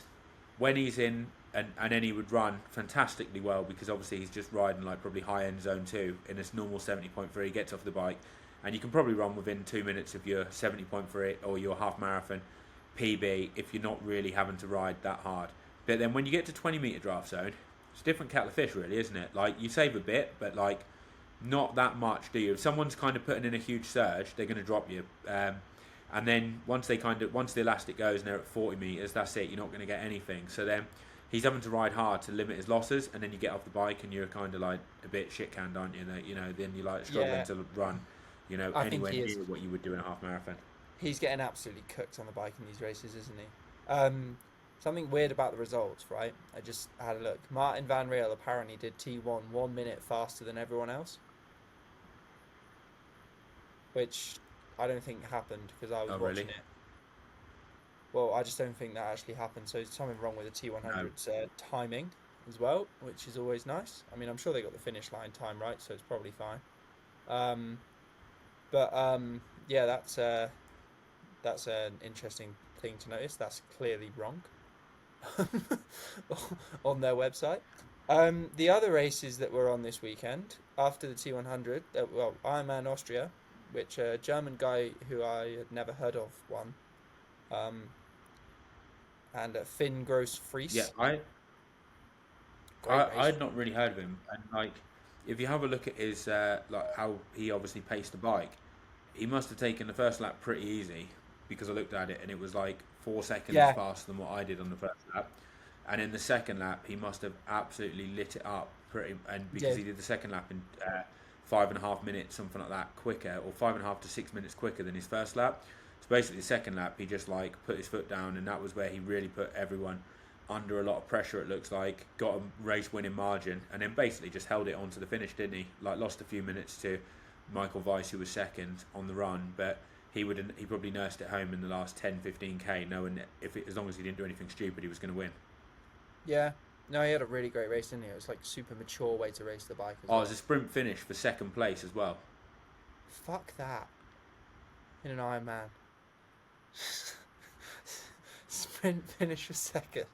when he's in and then he would run fantastically well, because obviously he's just riding like probably high end zone 2 in this normal 70.3, he gets off the bike and you can probably run within 2 minutes of your 70.3 or your half marathon PB if you're not really having to ride that hard. But then when you get to 20 metre draft zone, it's a different kettle of fish really, isn't it? Like, you save a bit, but like not that much, do you? If someone's kind of putting in a huge surge, they're going to drop you. And then once the elastic goes and they're at 40 metres, that's it, you're not going to get anything. So then he's having to ride hard to limit his losses, and then you get off the bike and you're kind of like a bit shit-canned, aren't you? Then you're like struggling to run, anywhere near what you would do in a half marathon. He's getting absolutely cooked on the bike in these races, isn't he? Something weird about the results, right? I just had a look. Martin Van Riel apparently did T1 1 minute faster than everyone else, which I don't think happened because I was watching it. Well, I just don't think that actually happened. So there's something wrong with the T100's timing as well, which is always nice. I mean, I'm sure they got the finish line time right, so it's probably fine. Yeah, that's an interesting thing to notice. That's clearly wrong on their website. The other races that were on this weekend after the T100, Ironman Austria, which a German guy who I had never heard of won, and Finn Gross Fries. Yeah, I'd not really heard of him, and like if you have a look at his like how he obviously paced the bike, he must have taken the first lap pretty easy, because I looked at it and it was like 4 seconds faster than what I did on the first lap, and in the second lap he must have absolutely lit it up because he did the second lap in 5.5 minutes, something like that, quicker, or 5.5 to 6 minutes quicker than his first lap. So basically the second lap he just like put his foot down, and that was where he really put everyone under a lot of pressure, it looks like, got a race winning margin, and then basically just held it on to the finish, didn't he? Like, lost a few minutes to Michael Weiss, who was second on the run, but he probably nursed it home in the last 10-15k, knowing that as long as he didn't do anything stupid, he was going to win. Yeah, no, he had a really great race, didn't he? It was like super mature way to race the bike as well. It was a sprint finish for second place as well. Fuck that. in an Ironman. Sprint finish for second.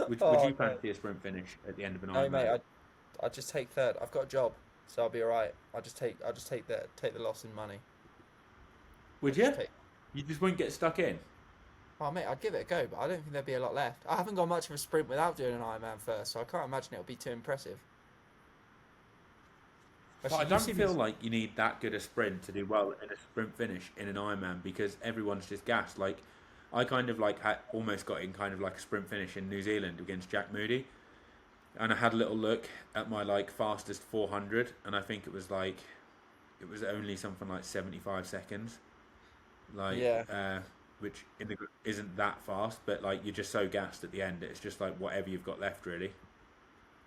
Would Oh, you no. fancy a sprint finish at the end of an No, mate, Ironman? I just take third. I've got a job, so I'll be alright. I'll just take the loss in money. Would you? You just wouldn't get stuck in. Oh, mate, I'd give it a go, but I don't think there'd be a lot left. I haven't got much of a sprint without doing an Ironman first, so I can't imagine it'll be too impressive. But I don't feel like you need that good a sprint to do well in a sprint finish in an Ironman because everyone's just gassed. Like, I kind of like almost got in kind of like a sprint finish in New Zealand against Jack Moody, and I had a little look at my like fastest 400, and I think it was only something like 75 seconds, like which isn't that fast, but like you're just so gassed at the end. It's just like whatever you've got left, really.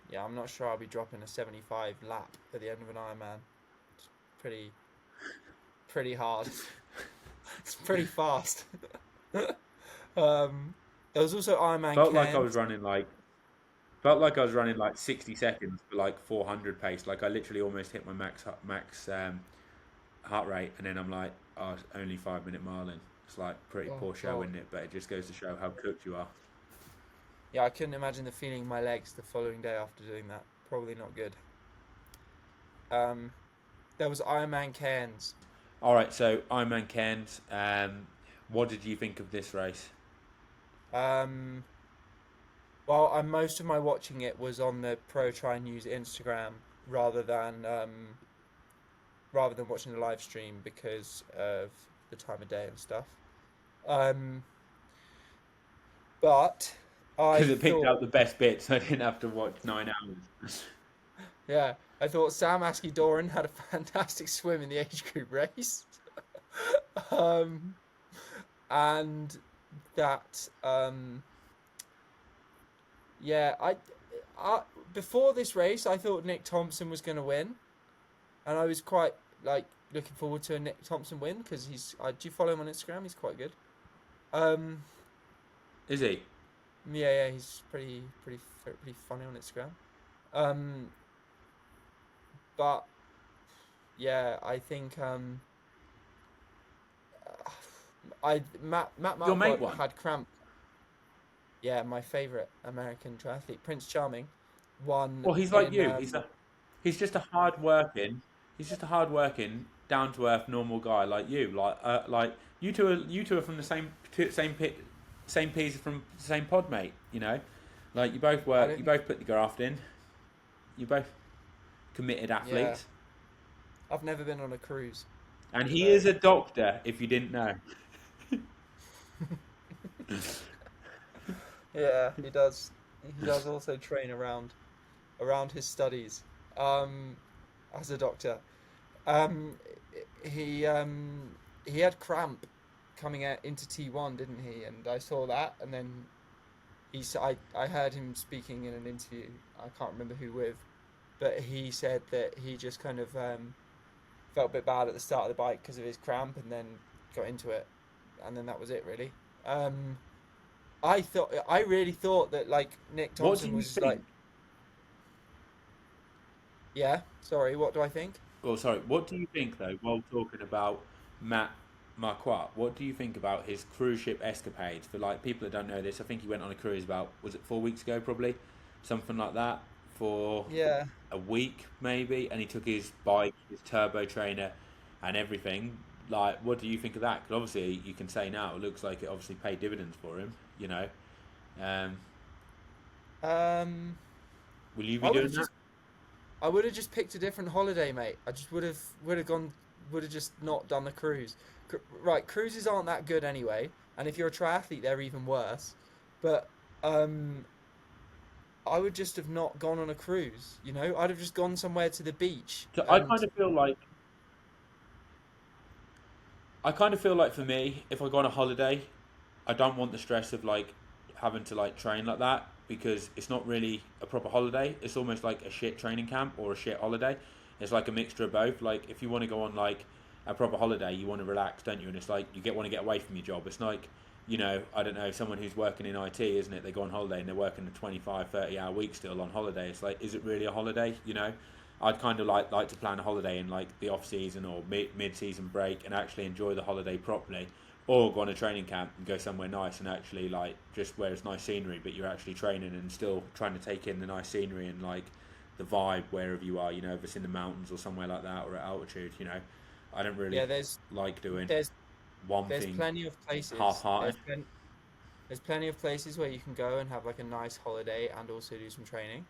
Yeah, I'm not sure I'll be dropping a 75 lap at the end of an Ironman. It's pretty hard. It's pretty fast. There was also Ironman Felt Cairns. like I was running like 60 seconds for like 400 pace. Like I literally almost hit my max heart rate, and then I'm like, oh, it's only 5 minute mile in. It's like pretty poor show, isn't it? But it just goes to show how cooked you are. Yeah, I couldn't imagine the feeling in my legs the following day after doing that. Probably not good. There was Ironman Cairns. All right, so Ironman Cairns. What did you think of this race? Well, most of my watching it was on the Pro Try News Instagram rather than watching the live stream because of the time of day and stuff. But because it picked out the best bits, so I didn't have to watch 9 hours. Yeah, I thought Sam Askey-Doran had a fantastic swim in the age group race. And that, yeah, I before this race, I thought Nick Thompson was going to win. And I was quite, like, looking forward to a Nick Thompson win because do you follow him on Instagram? He's quite good. Is he? Yeah, he's pretty funny on Instagram. But yeah, I think Matt Your mate Marquardt won? had cramp. Yeah, my favourite American triathlete, Prince Charming, won. Well, he's like you. He's just a hard working, down to earth, normal guy like you. Like you two are from the same peas from the same pod, mate. You know, like you both work, you both put the graft in, you both committed athletes. Yeah. I've never been on a cruise. And he is a doctor, if you didn't know. Yeah, he does. He does also train around his studies as a doctor. He had cramp coming out into T1, didn't he? And I saw that, and then I heard him speaking in an interview. I can't remember who with, but he said that he just kind of felt a bit bad at the start of the bike because of his cramp, and then got into it, and then that was it really. I really thought that like Nick Thompson was think? like. Yeah, sorry. What do I think? Well, sorry. What do you think though? While talking about Matt Marquardt, what do you think about his cruise ship escapades? For like people that don't know this, I think he went on a cruise was it 4 weeks ago, probably something like that, for a week maybe, and he took his bike, his turbo trainer, and everything. Like, what do you think of that? Because obviously, you can say now it looks like it obviously paid dividends for him. You know, will you be doing that? I would have just picked a different holiday, mate. I just would have just not done the cruise. Right, cruises aren't that good anyway, and if you're a triathlete, they're even worse. But I would just have not gone on a cruise. You know, I'd have just gone somewhere to the beach. So I kind of feel like for me, if I go on a holiday, I don't want the stress of like having to like train like that, because it's not really a proper holiday. It's almost like a shit training camp or a shit holiday. It's like a mixture of both. Like if you want to go on like a proper holiday, you want to relax, don't you? And it's like you want to get away from your job. It's like, you know, I don't know, someone who's working in IT, isn't it? They go on holiday and they're working a 25, 30 hour week still on holiday. It's like, is it really a holiday? You know, I'd kind of like to plan a holiday in like the off season or mid season break and actually enjoy the holiday properly, or go on a training camp and go somewhere nice and actually like just where it's nice scenery, but you're actually training and still trying to take in the nice scenery and like the vibe wherever you are. You know, if it's in the mountains or somewhere like that or at altitude. You know, I don't really like doing there's one there's thing plenty of places. half-hearted. There's plenty of places where you can go and have like a nice holiday and also do some training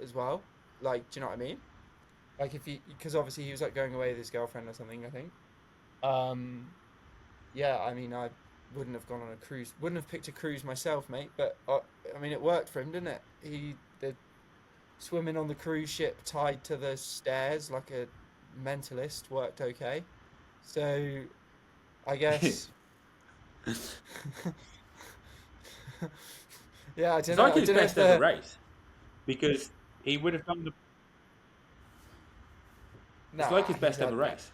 as well. Like, do you know what I mean? Like if you, because obviously he was like going away with his girlfriend or something, I think. Yeah, I mean, I wouldn't have gone on a cruise, wouldn't have picked a cruise myself, mate. But I mean, it worked for him, didn't it? The swimming on the cruise ship tied to the stairs like a mentalist worked okay. So, I guess. Yeah, I It's don't know. like I his don't know if best ever race because he would have done the. It's like his best ever race.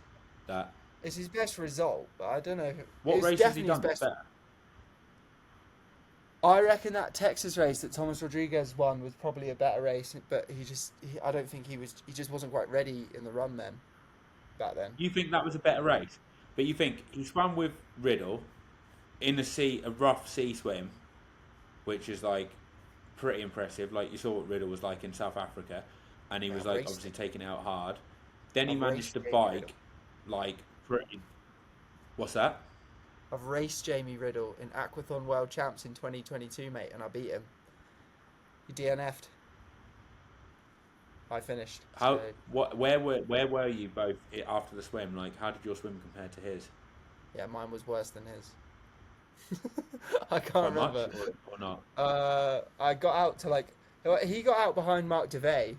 That. It's his best result, but I don't know. What It's race has he definitely done his best. better? I reckon that Texas race that Thomas Rodriguez won was probably a better race, but I don't think he just wasn't quite ready in the run then, back then. You think that was a better race, but you think he swam with Riddle in a rough sea swim, which is like pretty impressive. Like you saw what Riddle was like in South Africa, and he was like obviously taking it out hard. Then he managed to bike like pretty. What's that? I've raced Jamie Riddle in Aquathon World Champs in 2022, mate, and I beat him. He DNF'd. I finished. How? So. What? Where were you both after the swim? Like, how did your swim compare to his? Yeah, mine was worse than his. I can't remember. Much or not? I got out to like he got out behind Mark DeVay,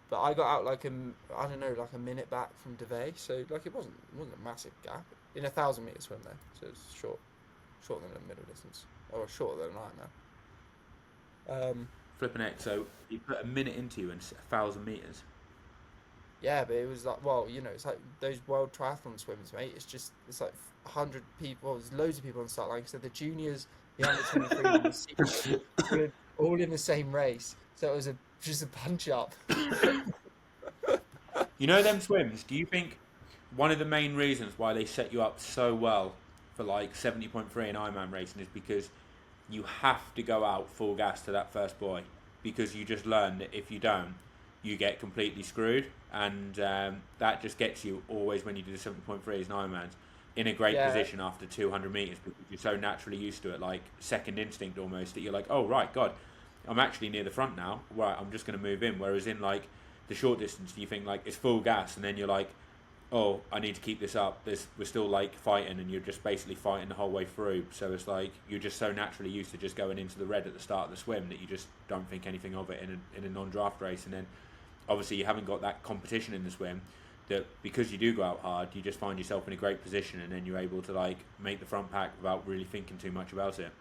but I got out like I don't know, like a minute back from DeVay. So like it wasn't a massive gap in a 1,000-meter swim though. So it's shorter than a middle distance, or shorter than an Ironman. Flipping it. So you put a minute into you in 1,000 meters. Yeah, but it was like, well, you know, it's like those world triathlon swims, mate. It's like 100 people. Well, there's loads of people on the start line. So the juniors, the under 23, and the seniors, were all in the same race. So it was just a punch up. You know them swims. Do you think one of the main reasons why they set you up so well for like 70.3 in Ironman racing is because you have to go out full gas to that first buoy, because you just learn that if you don't, you get completely screwed, and that just gets you always when you do the 70.3 as an Ironman in a great position after 200 meters, because you're so naturally used to it, like second instinct almost, that you're like, oh right, God, I'm actually near the front now, right, I'm just going to move in. Whereas in like the short distance, you think like it's full gas, and then you're like, oh, I need to keep this up. We're still like fighting, and you're just basically fighting the whole way through. So it's like you're just so naturally used to just going into the red at the start of the swim that you just don't think anything of it in a non-draft race. And then obviously you haven't got that competition in the swim, that because you do go out hard, you just find yourself in a great position, and then you're able to like make the front pack without really thinking too much about it.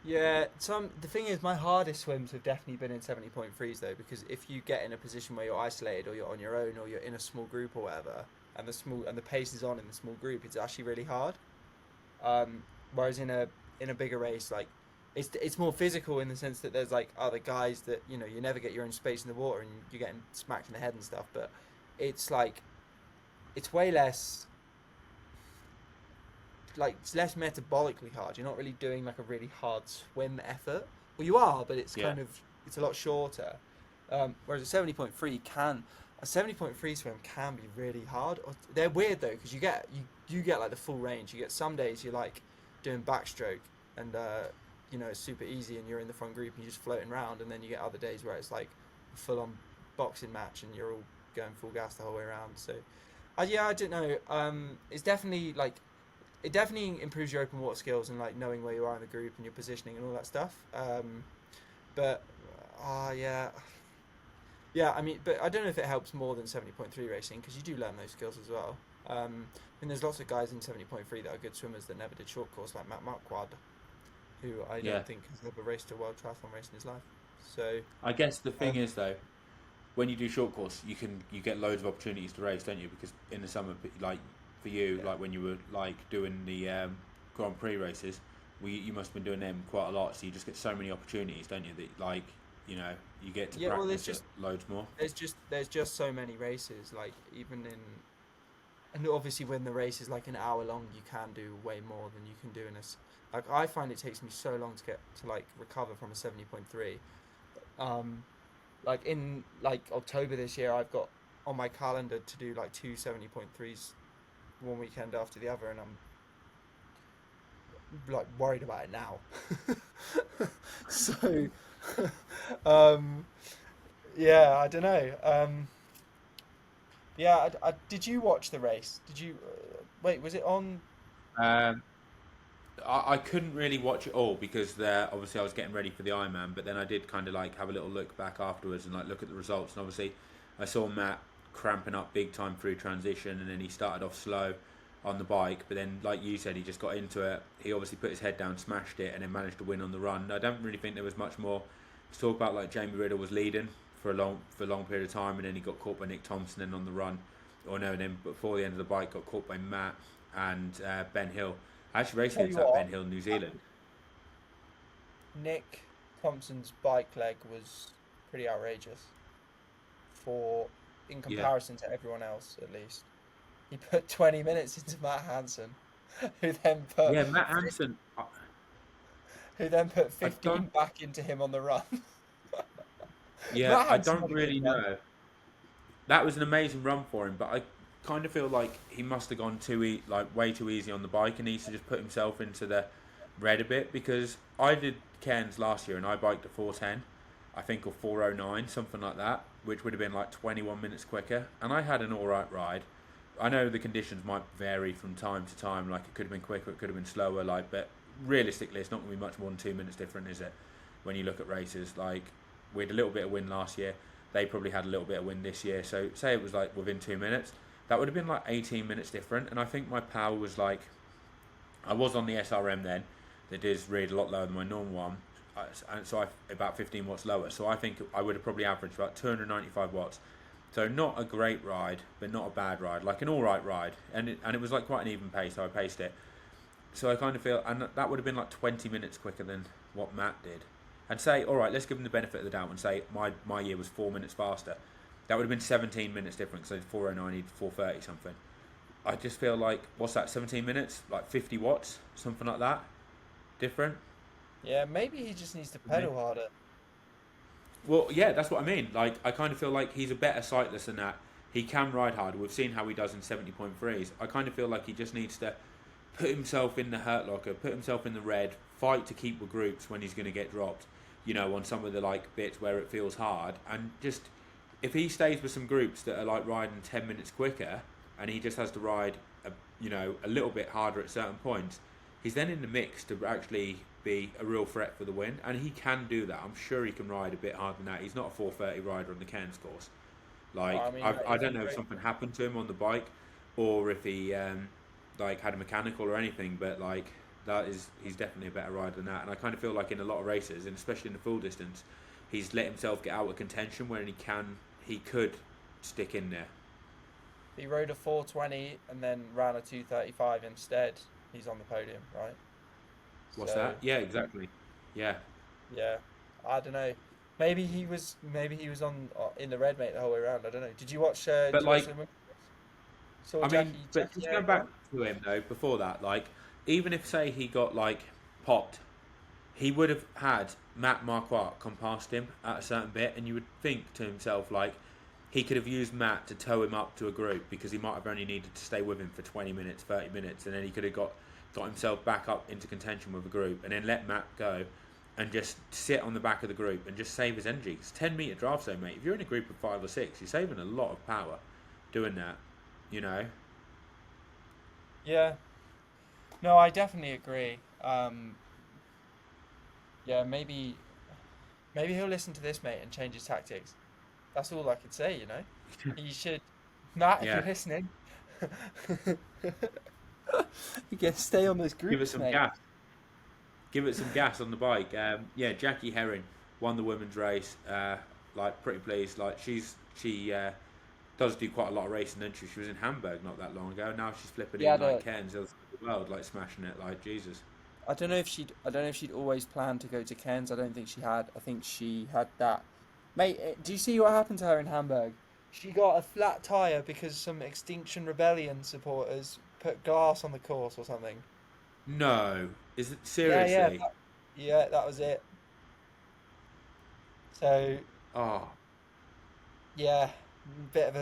Yeah, the thing is, my hardest swims have definitely been in 70.3s though, because if you get in a position where you're isolated, or you're on your own, or you're in a small group or whatever, and the pace is on in the small group, it's actually really hard. Whereas in a bigger race, like it's more physical in the sense that there's like other guys that, you know, you never get your own space in the water and you're getting smacked in the head and stuff, but it's like it's way less, like it's less metabolically hard. You're not really doing like a really hard swim effort. Well, you are, but it's kind of, it's a lot shorter. Whereas a 70.3 a 70.3 swim can be really hard. They're weird though, because you get like the full range. You get some days you're like doing backstroke and you know, it's super easy and you're in the front group and you're just floating around, and then you get other days where it's like a full on boxing match and you're all going full gas the whole way around. So yeah, I don't know. It's definitely like, it definitely improves your open water skills and like knowing where you are in the group and your positioning and all that stuff. But yeah, I mean, but I don't know if it helps more than 70.3 racing, because you do learn those skills as well. And there's lots of guys in 70.3 that are good swimmers that never did short course, like Matt Marquardt, who I don't think has ever raced a world triathlon race in his life. So I guess the thing is though, when you do short course, you get loads of opportunities to race, don't you? Because in the summer, like for you, like when you were like doing the Grand Prix races, you must have been doing them quite a lot. So you just get so many opportunities, don't you? That like you get to Yeah, well, practice it loads more. there's just so many races. Like even in, and obviously when the race is like an hour long, you can do way more than you can do in like I find it takes me so long to get to like recover from a 70.3. Like in like October this year, I've got on my calendar to do like two 70.3s one weekend after the other, and I'm like worried about it now. So, um, yeah, I don't know. Yeah, did you watch the race? Did you wait? Was it on? Um, I couldn't really watch it all because obviously I was getting ready for the Ironman, but then I did kind of like have a little look back afterwards and like look at the results. And obviously, I saw Matt cramping up big time through transition, and then he started off slow on the bike. But then, like you said, he just got into it. He obviously put his head down, smashed it, and then managed to win on the run. I don't really think there was much more to talk about. Like Jamie Riddle was leading for a long period of time, and then he got caught by Nick Thompson. Then on the run, or no, and then before the end of the bike, got caught by Matt and Ben Hill. I actually raced Tell you against that what, Ben Hill in New Zealand. Nick Thompson's bike leg was pretty outrageous in Yeah, comparison to everyone else, at least. He put 20 minutes into Matt Hansen, who then put yeah, Matt Hansen. who then put I 15 don't. back into him on the run. Yeah, Matt I Hansen don't had a good really run. know. That was an amazing run for him, but I kind of feel like he must have gone way too easy on the bike, and needs to just put himself into the red a bit, because I did Cairns last year and I biked a 410, I think, or 409, something like that, which would have been like 21 minutes quicker, and I had an alright ride. I know the conditions might vary from time to time, like it could have been quicker, it could have been slower, like, but realistically it's not going to be much more than 2 minutes different, is it? When you look at races, like, we had a little bit of wind last year, they probably had a little bit of wind this year, so say it was like within 2 minutes, that would have been like 18 minutes different, and I think my power was like, I was on the SRM then, that is read a lot lower than my normal one, and so about 15 watts lower, so I think I would have probably averaged about 295 watts. So not a great ride, but not a bad ride, like an alright ride, and it was like quite an even pace, so I paced it. So I kind of feel, and that would have been like 20 minutes quicker than what Matt did. And say, all right, let's give him the benefit of the doubt and say my year was 4 minutes faster. That would have been 17 minutes different, so 409, he'd 430 something. I just feel like, what's that, 17 minutes? Like 50 watts? Something like that? Different? Yeah, maybe he just needs to For me. pedal harder. Well, yeah, that's what I mean. Like, I kind of feel like he's a better cyclist than that. He can ride harder. We've seen how he does in 70.3s. I kind of feel like he just needs to put himself in the hurt locker, put himself in the red, fight to keep with groups when he's going to get dropped, on some of the like bits where it feels hard, and just, if he stays with some groups that are like riding 10 minutes quicker, and he just has to ride a little bit harder at certain points, he's then in the mix to actually be a real threat for the win, and he can do that. I'm sure he can ride a bit harder than that. He's not a 430 rider on the Cairns course. Like, I mean, I he's a don't know if great. something happened to him on the bike, or if he like had a mechanical or anything, but like, he's definitely a better rider than that. And I kind of feel like in a lot of races, and especially in the full distance, he's let himself get out of contention when he could stick in there. He rode a 420 and then ran a 235 instead. He's on the podium, right? What's So that? Yeah, exactly. Yeah, yeah, I don't know. Maybe he was on in the red, mate, the whole way around. I don't know. Did you watch? but Did you watch like, the? Saw I mean, but Jackie just going Herring run? back to him though, before that, like, even if say he got like popped, he would have had Matt Marquardt come past him at a certain bit, and you would think to himself like, he could have used Matt to tow him up to a group, because he might have only needed to stay with him for 20 minutes, 30 minutes, and then he could have got himself back up into contention with a group, and then let Matt go and just sit on the back of the group and just save his energy. It's 10 metre drive zone, mate. If you're in a group of 5 or 6, you're saving a lot of power doing that, you know. Yeah. No, I definitely agree. Yeah, maybe he'll listen to this, mate, and change his tactics. That's all I could say. He should. Matt, if you're Yeah, listening, you can stay on those give it groups, some mate. gas. Give it some gas on the bike. Yeah, Jackie Herring won the women's race. Like, pretty pleased. Like, she does do quite a lot of racing, doesn't she? She was in Hamburg not that long ago. Now she's flipping Yeah, in like Cairns, the other side of the world, like smashing it. Like, Jesus. I don't know if she'd always planned to go to Cairns. I don't think she had. I think she had that. Mate, do you see what happened to her in Hamburg? She got a flat tire because some Extinction Rebellion supporters put glass on the course or something. No, is it Yeah, yeah, seriously? yeah. That was it. So Oh, yeah, bit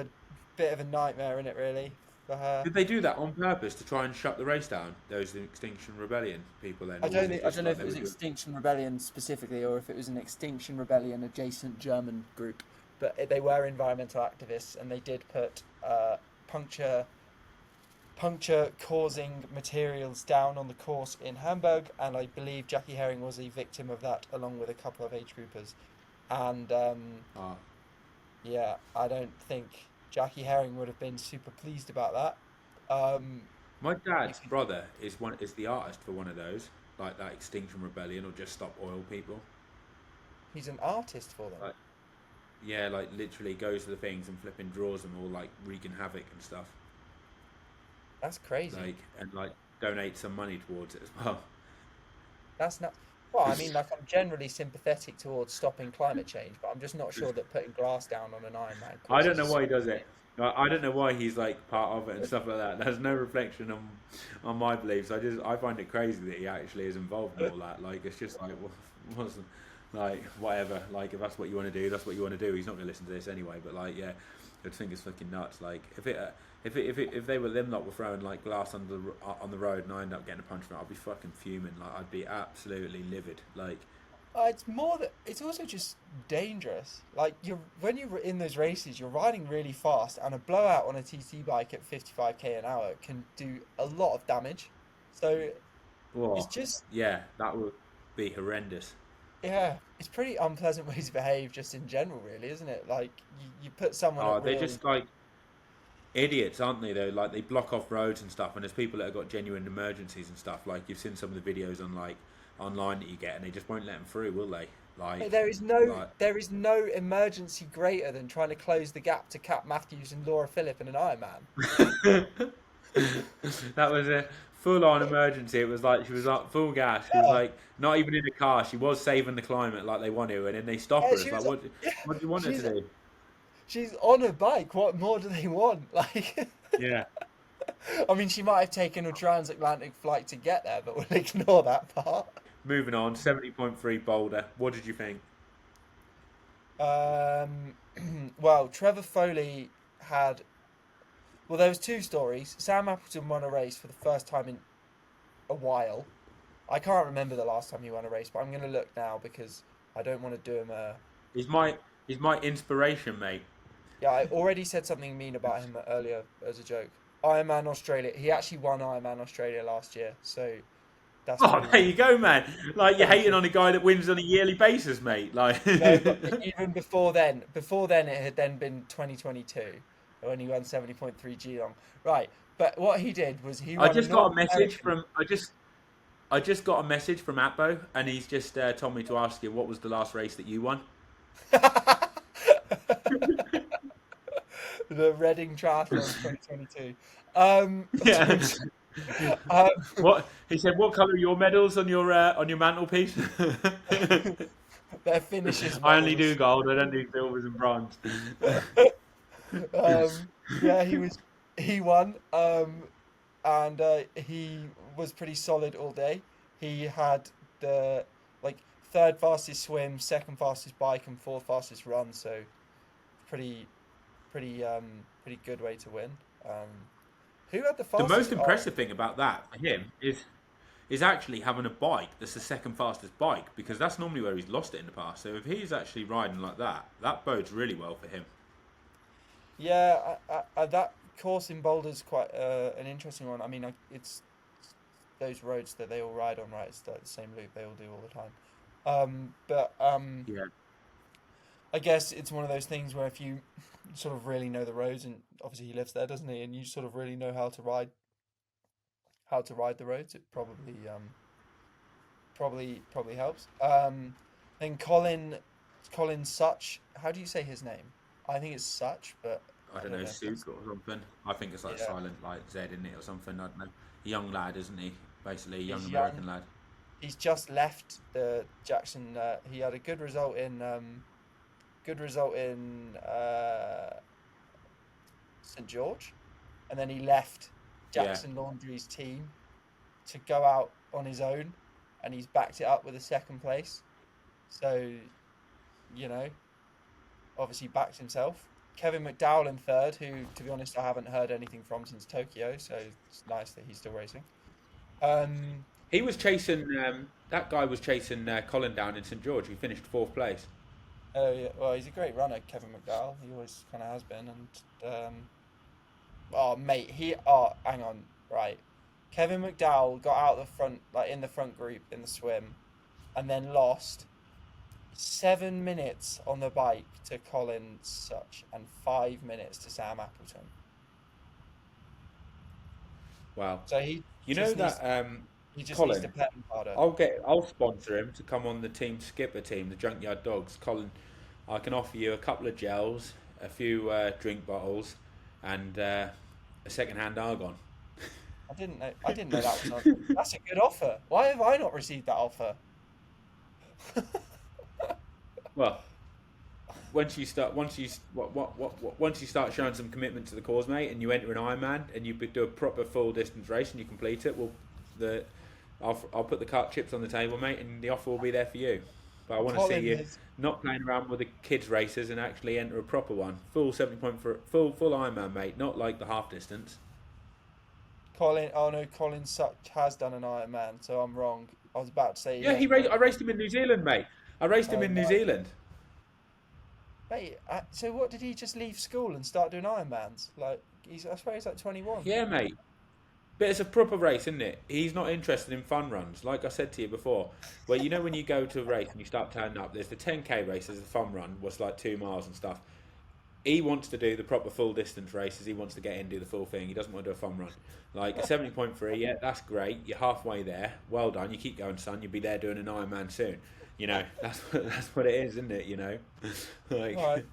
of a nightmare in it really for her. did they do that on purpose to try and shut the race down? Those Extinction Rebellion people then, or was it I just don't know like if they it were was doing? Extinction Rebellion specifically or if it was an Extinction Rebellion adjacent German group, but they were environmental activists and they did put puncture puncture causing materials down on the course in Hamburg, and I believe Jackie Herring was a victim of that along with a couple of age groupers. And Ah, yeah, I don't think Jackie Herring would have been super pleased about that. my You dad's could, brother is the artist for one of those, like that Extinction Rebellion or Just Stop Oil people. he's an artist for them. Like, yeah, like literally goes to the things and flipping draws them all, like wreaking havoc and stuff. That's crazy. Like and like donate some money towards it as well. That's not. Well, I mean, like I'm generally sympathetic towards stopping climate change, but I'm just not sure that putting glass down on an Ironman I course don't is a know why he smart does thing. it. I don't know why he's like part of it and stuff like that. There's no reflection on my beliefs. I find it crazy that he actually is involved in all that. Like it's just like what's like whatever. Like if that's what you want to do, that's what you want to do. He's not going to listen to this anyway. But like yeah, I just think it's fucking nuts. Like if they were them lot were throwing like glass on the road and I end up getting a punch from it, I'd be fucking fuming. Like I'd be absolutely livid. Like It's more that it's also just dangerous. Like when you're in those races, you're riding really fast, and a blowout on a TT bike at 55k an hour can do a lot of damage. So it's oh just yeah, that would be horrendous. yeah, it's pretty unpleasant way to behave just in general, really, isn't it? Like you put someone Oh, at they're real. just like idiots, aren't they? Though, like they block off roads and stuff, and there's people that have got genuine emergencies and stuff. Like you've seen some of the videos on like online that you get, and they just won't let them through, will they? Like, like There is no emergency greater than trying to close the gap to Cap Matthews and Laura Phillip in an Ironman. that was a full-on emergency. It was like she was like full gas. She was Yeah, like not even in a car. She was saving the climate like they want to, and then they stop yeah, her. It's she like, was. Yeah, what do you want her to she's do? she's on a bike. What more do they want? Like, Yeah. I mean, she might have taken a transatlantic flight to get there, but we'll ignore that part. Moving on, 70.3 Boulder. What did you think? Um, well, Trevor Foley had. Well, there was two stories. Sam Appleton won a race for the first time in a while. I can't remember the last time he won a race, but I'm going to look now because I don't want to do him a. He's my inspiration, mate. Yeah, I already said something mean about him earlier as a joke. Ironman Australia. He actually won Ironman Australia last year, so that's Oh, pretty there you go, man. Like you're hating offensive. on a guy that wins on a yearly basis, mate. Like, No, but even before then it had then been 2022 when he won 70.3 Geelong. Right, but what he did was he I won a just got North a message American. from I just got a message from Atbo, and he's just told me to ask you what was the last race that you won. The Reading Triathlon 2022. Um, Yeah. um, What he said? What colour are your medals on your mantelpiece? their finishes I only do medals. gold. I don't do silvers and bronze. Yeah, he won. And he was pretty solid all day. He had the like third fastest swim, second fastest bike, and fourth fastest run. So pretty, pretty good way to win. Um, who had the The most fastest? Oh, impressive thing about that for him is actually having a bike that's the second fastest bike because that's normally where he's lost it in the past. So if he's actually riding like that, that bodes really well for him. yeah, that course in Boulder's quite an interesting one. I mean, it's those roads that they all ride on, right? It's like the same loop they all do all the time. But Yeah. I guess it's one of those things where if you sort of really know the roads, and obviously he lives there, doesn't he? And you sort of really know how to ride the roads, it probably helps. Then Colin Such, how do you say his name? I think it's Such, but I I don't don't know, know if that's Souk or something. I think it's like yeah. silent, like Z in it or something. I don't know. A young lad, isn't he? Basically, a young He's young. American lad. he's just left the Jackson. He had a good result in St George, and then he left Jackson Laundry's team to go out on his own, and he's backed it up with a second place. So, obviously backed himself. Kevin McDowell in third, who, to be honest, I haven't heard anything from since Tokyo, so it's nice that he's still racing. He was chasing, that guy was chasing Colin down in St George, who finished 4th place. Oh, yeah. Well, he's a great runner, Kevin McDowell. He always kind of has been. Hang on, right. Kevin McDowell got out the front, like in the front group in the swim, and then lost 7 minutes on the bike to Colin Such and 5 minutes to Sam Appleton. Wow. So he just needs to pet him harder. I'll sponsor him to come on the team skipper team, the Junkyard Dogs. Colin, I can offer you a couple of gels, a few drink bottles, and a second-hand argon. I didn't know that was on. That's a good offer. Why have I not received that offer? Well, once you start showing some commitment to the cause, mate, and you enter an Ironman and you do a proper full distance race and you complete it, I'll put the chips on the table, mate, and the offer will be there for you. But I want to see you not playing around with the kids races and actually enter a proper one, full 70 for full Ironman, mate, not like the half distance. Colin Such has done an Ironman, so I'm wrong. I was about to say... Yeah, I raced him in New Zealand, mate. I raced him in New Zealand. Mate, so what, did he just leave school and start doing Ironmans? Like, I suppose he's like 21. Yeah, mate. But it's a proper race, isn't it? He's not interested in fun runs. Like I said to you before, where when you go to a race and you start turning up, there's the 10K race, there's the fun run, what's like 2 miles and stuff. He wants to do the proper full distance races. He wants to get in and do the full thing. He doesn't want to do a fun run. Like a 70.3, yeah, that's great. You're halfway there. Well done. You keep going, son. You'll be there doing an Ironman soon. That's what it is, isn't it? Like. All right.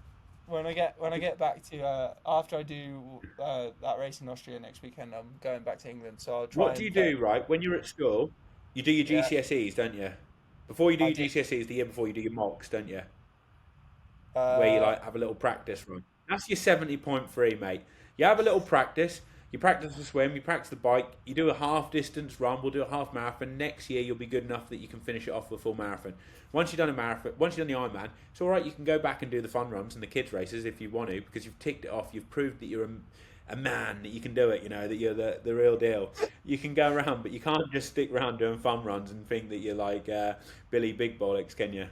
When I get back to after I do that race in Austria next weekend, I'm going back to England. So I'll try. What do you do, right? When you're at school, you do your GCSEs, don't you? Before you do your GCSEs, the year before you do your mocks, don't you? Where you have a little practice run. That's your 70.3, mate. You have a little practice. You practice the swim. You practice the bike. You do a half distance run. We'll do a half marathon. Next year, you'll be good enough that you can finish it off with a full marathon. Once you've done a marathon, once you've done the Ironman, it's all right. You can go back and do the fun runs and the kids races if you want to, because you've ticked it off. You've proved that you're a man, that you can do it. That you're the real deal. You can go around, but you can't just stick around doing fun runs and think that you're like Billy Big Bollocks, can you?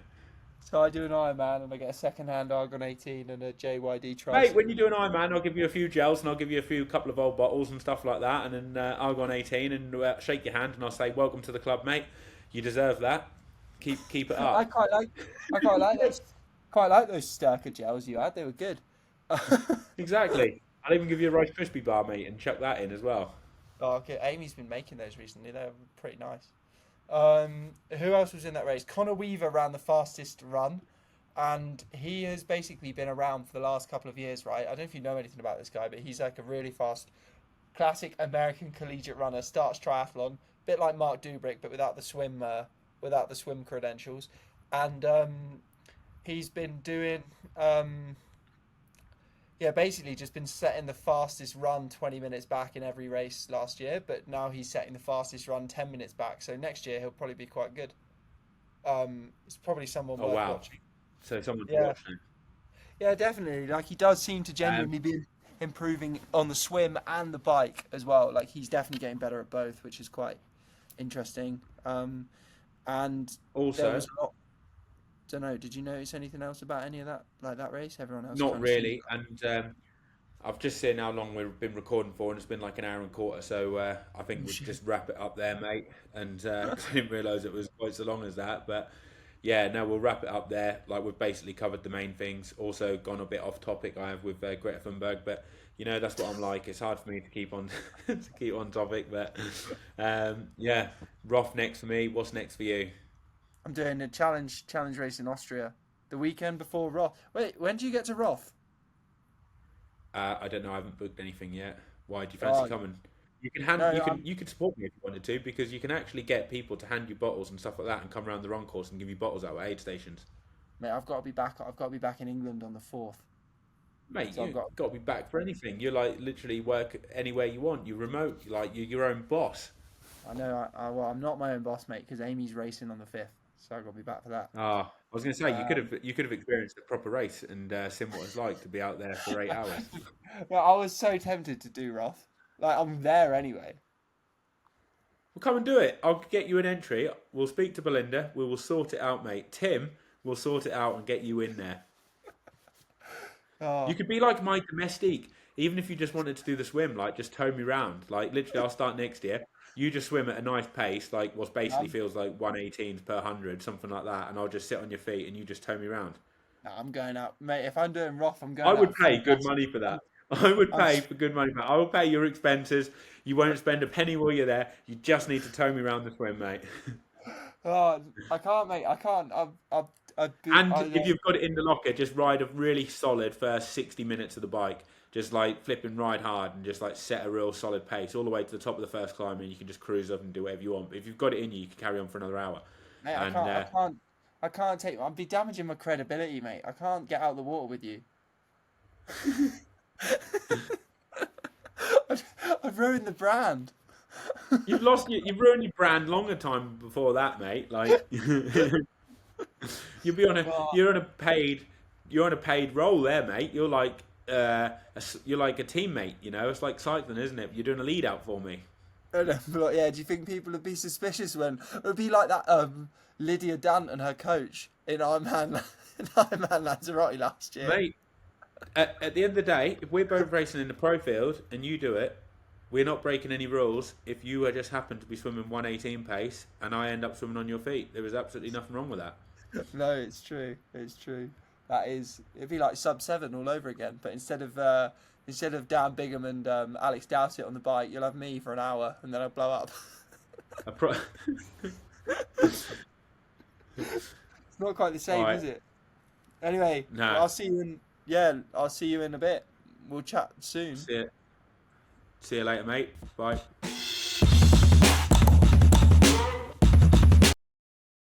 So I do an Ironman and I get a second-hand Argon 18 and a JYD triathlon. Mate, when you do an Ironman, I'll give you a few gels and I'll give you a couple of old bottles and stuff like that, and then Argon 18, and shake your hand and I'll say, "Welcome to the club, mate. You deserve that. Keep it up." I quite like those Sturka gels you had. They were good. Exactly. I'll even give you a Rice Krispie bar, mate, and chuck that in as well. Oh, okay. Amy's been making those recently. They're pretty nice. Who else was in that race? Connor Weaver ran the fastest run, and he has basically been around for the last couple of years, right? I don't know if you know anything about this guy, but he's like a really fast, classic American collegiate runner. Starts triathlon, a bit like Mark Dubrick, but without the swim credentials. And he's been doing basically just been setting the fastest run 20 minutes back in every race last year, but now he's setting the fastest run 10 minutes back. So next year he'll probably be quite good. It's probably someone worth watching. So someone to watch now. Yeah, definitely. Like, he does seem to genuinely be improving on the swim and the bike as well. Like, he's definitely getting better at both, which is quite interesting. And also, there was a lot. Don't know. Did you notice anything else about any of that, like that race? Everyone else? Not really. And I've just seen how long we've been recording for, and it's been like an hour and a quarter. So I think we'll just wrap it up there, mate. And I didn't realise it was quite so long as that. But yeah, no, we'll wrap it up there. Like, we've basically covered the main things. Also gone a bit off topic. I have with Greta Thunberg, but that's what I'm like. It's hard for me to keep on topic. But yeah, Roth next for me. What's next for you? I'm doing a challenge race in Austria the weekend before Roth. Wait, when do you get to Roth? I don't know. I haven't booked anything yet. Why? Do you fancy coming? You can hand No, you can support me if you wanted to, because you can actually get people to hand you bottles and stuff like that and come around the run course and give you bottles out at aid stations. mate, I've got to be back. I've got to be back in England on the 4th. Mate, So I've you got. got to be back for anything. You're like literally work anywhere you want. You're remote. You're your own boss. I know. Well, I'm not my own boss, mate, because Amy's racing on the 5th, so I've got to be back for that. Ah, I was going to say Um, you could have experienced a proper race and seen what it's like to be out there for 8 hours. well, I was so tempted to do Roth. Like, I'm there anyway. Well, come and do it. I'll get you an entry. We'll speak to Belinda. We will sort it out, mate. Tim will sort it out and get you in there. Oh, You could be like my domestique. Even if you just wanted to do the swim, like just tow me round. Like literally, I'll start next year. You just swim at a nice pace, like what basically I'm, feels like 118 per 100, something like that, and I'll just sit on your feet and you just tow me round. no, I'm going out, mate. If I'm doing Roth, I'm I going would out pay full good gas. money for I'm, that. I would I'm, pay for good money for that. I will pay your expenses. You won't spend a penny while you're there. You just need to tow me around the swim, mate. oh, I can't, mate. I can't. I'd be. And if you've got it in the locker, just ride a really solid first 60 minutes of the bike. Just like flipping ride hard and just like set a real solid pace all the way to the top of the first climb, and you can just cruise up and do whatever you want. But if you've got it in you, you can carry on for another hour. Mate, I And can't. I can't. I can't take. I'd be damaging my credibility, mate. I can't get out of the water with you. I've ruined the brand. you've ruined your brand longer time before that, mate. Like you'll be on a Well, you're on a paid role there, mate. You're like a teammate. You know, it's like cycling, isn't it? You're doing a lead out for me. I don't know, but like, yeah. Do you think people would be suspicious when it would be like that? Lydia Dant and her coach in Ironman in Ironman Lanzarote last year. Mate, at the end of the day, if we're both racing in the pro field and you do it, we're not breaking any rules. If you just happen to be swimming 118 pace and I end up swimming on your feet, there is absolutely nothing wrong with that. No, it's true. It's true. That is. It'd be like sub 7 all over again. But instead of Dan Bigham and Alex Dowsett on the bike, you'll have me for an hour and then I'll blow up. A pro- It's not quite the same, All right. is it? Anyway, No. I'll see you in. Yeah, I'll see you in a bit. We'll chat soon. See you later, mate. Bye.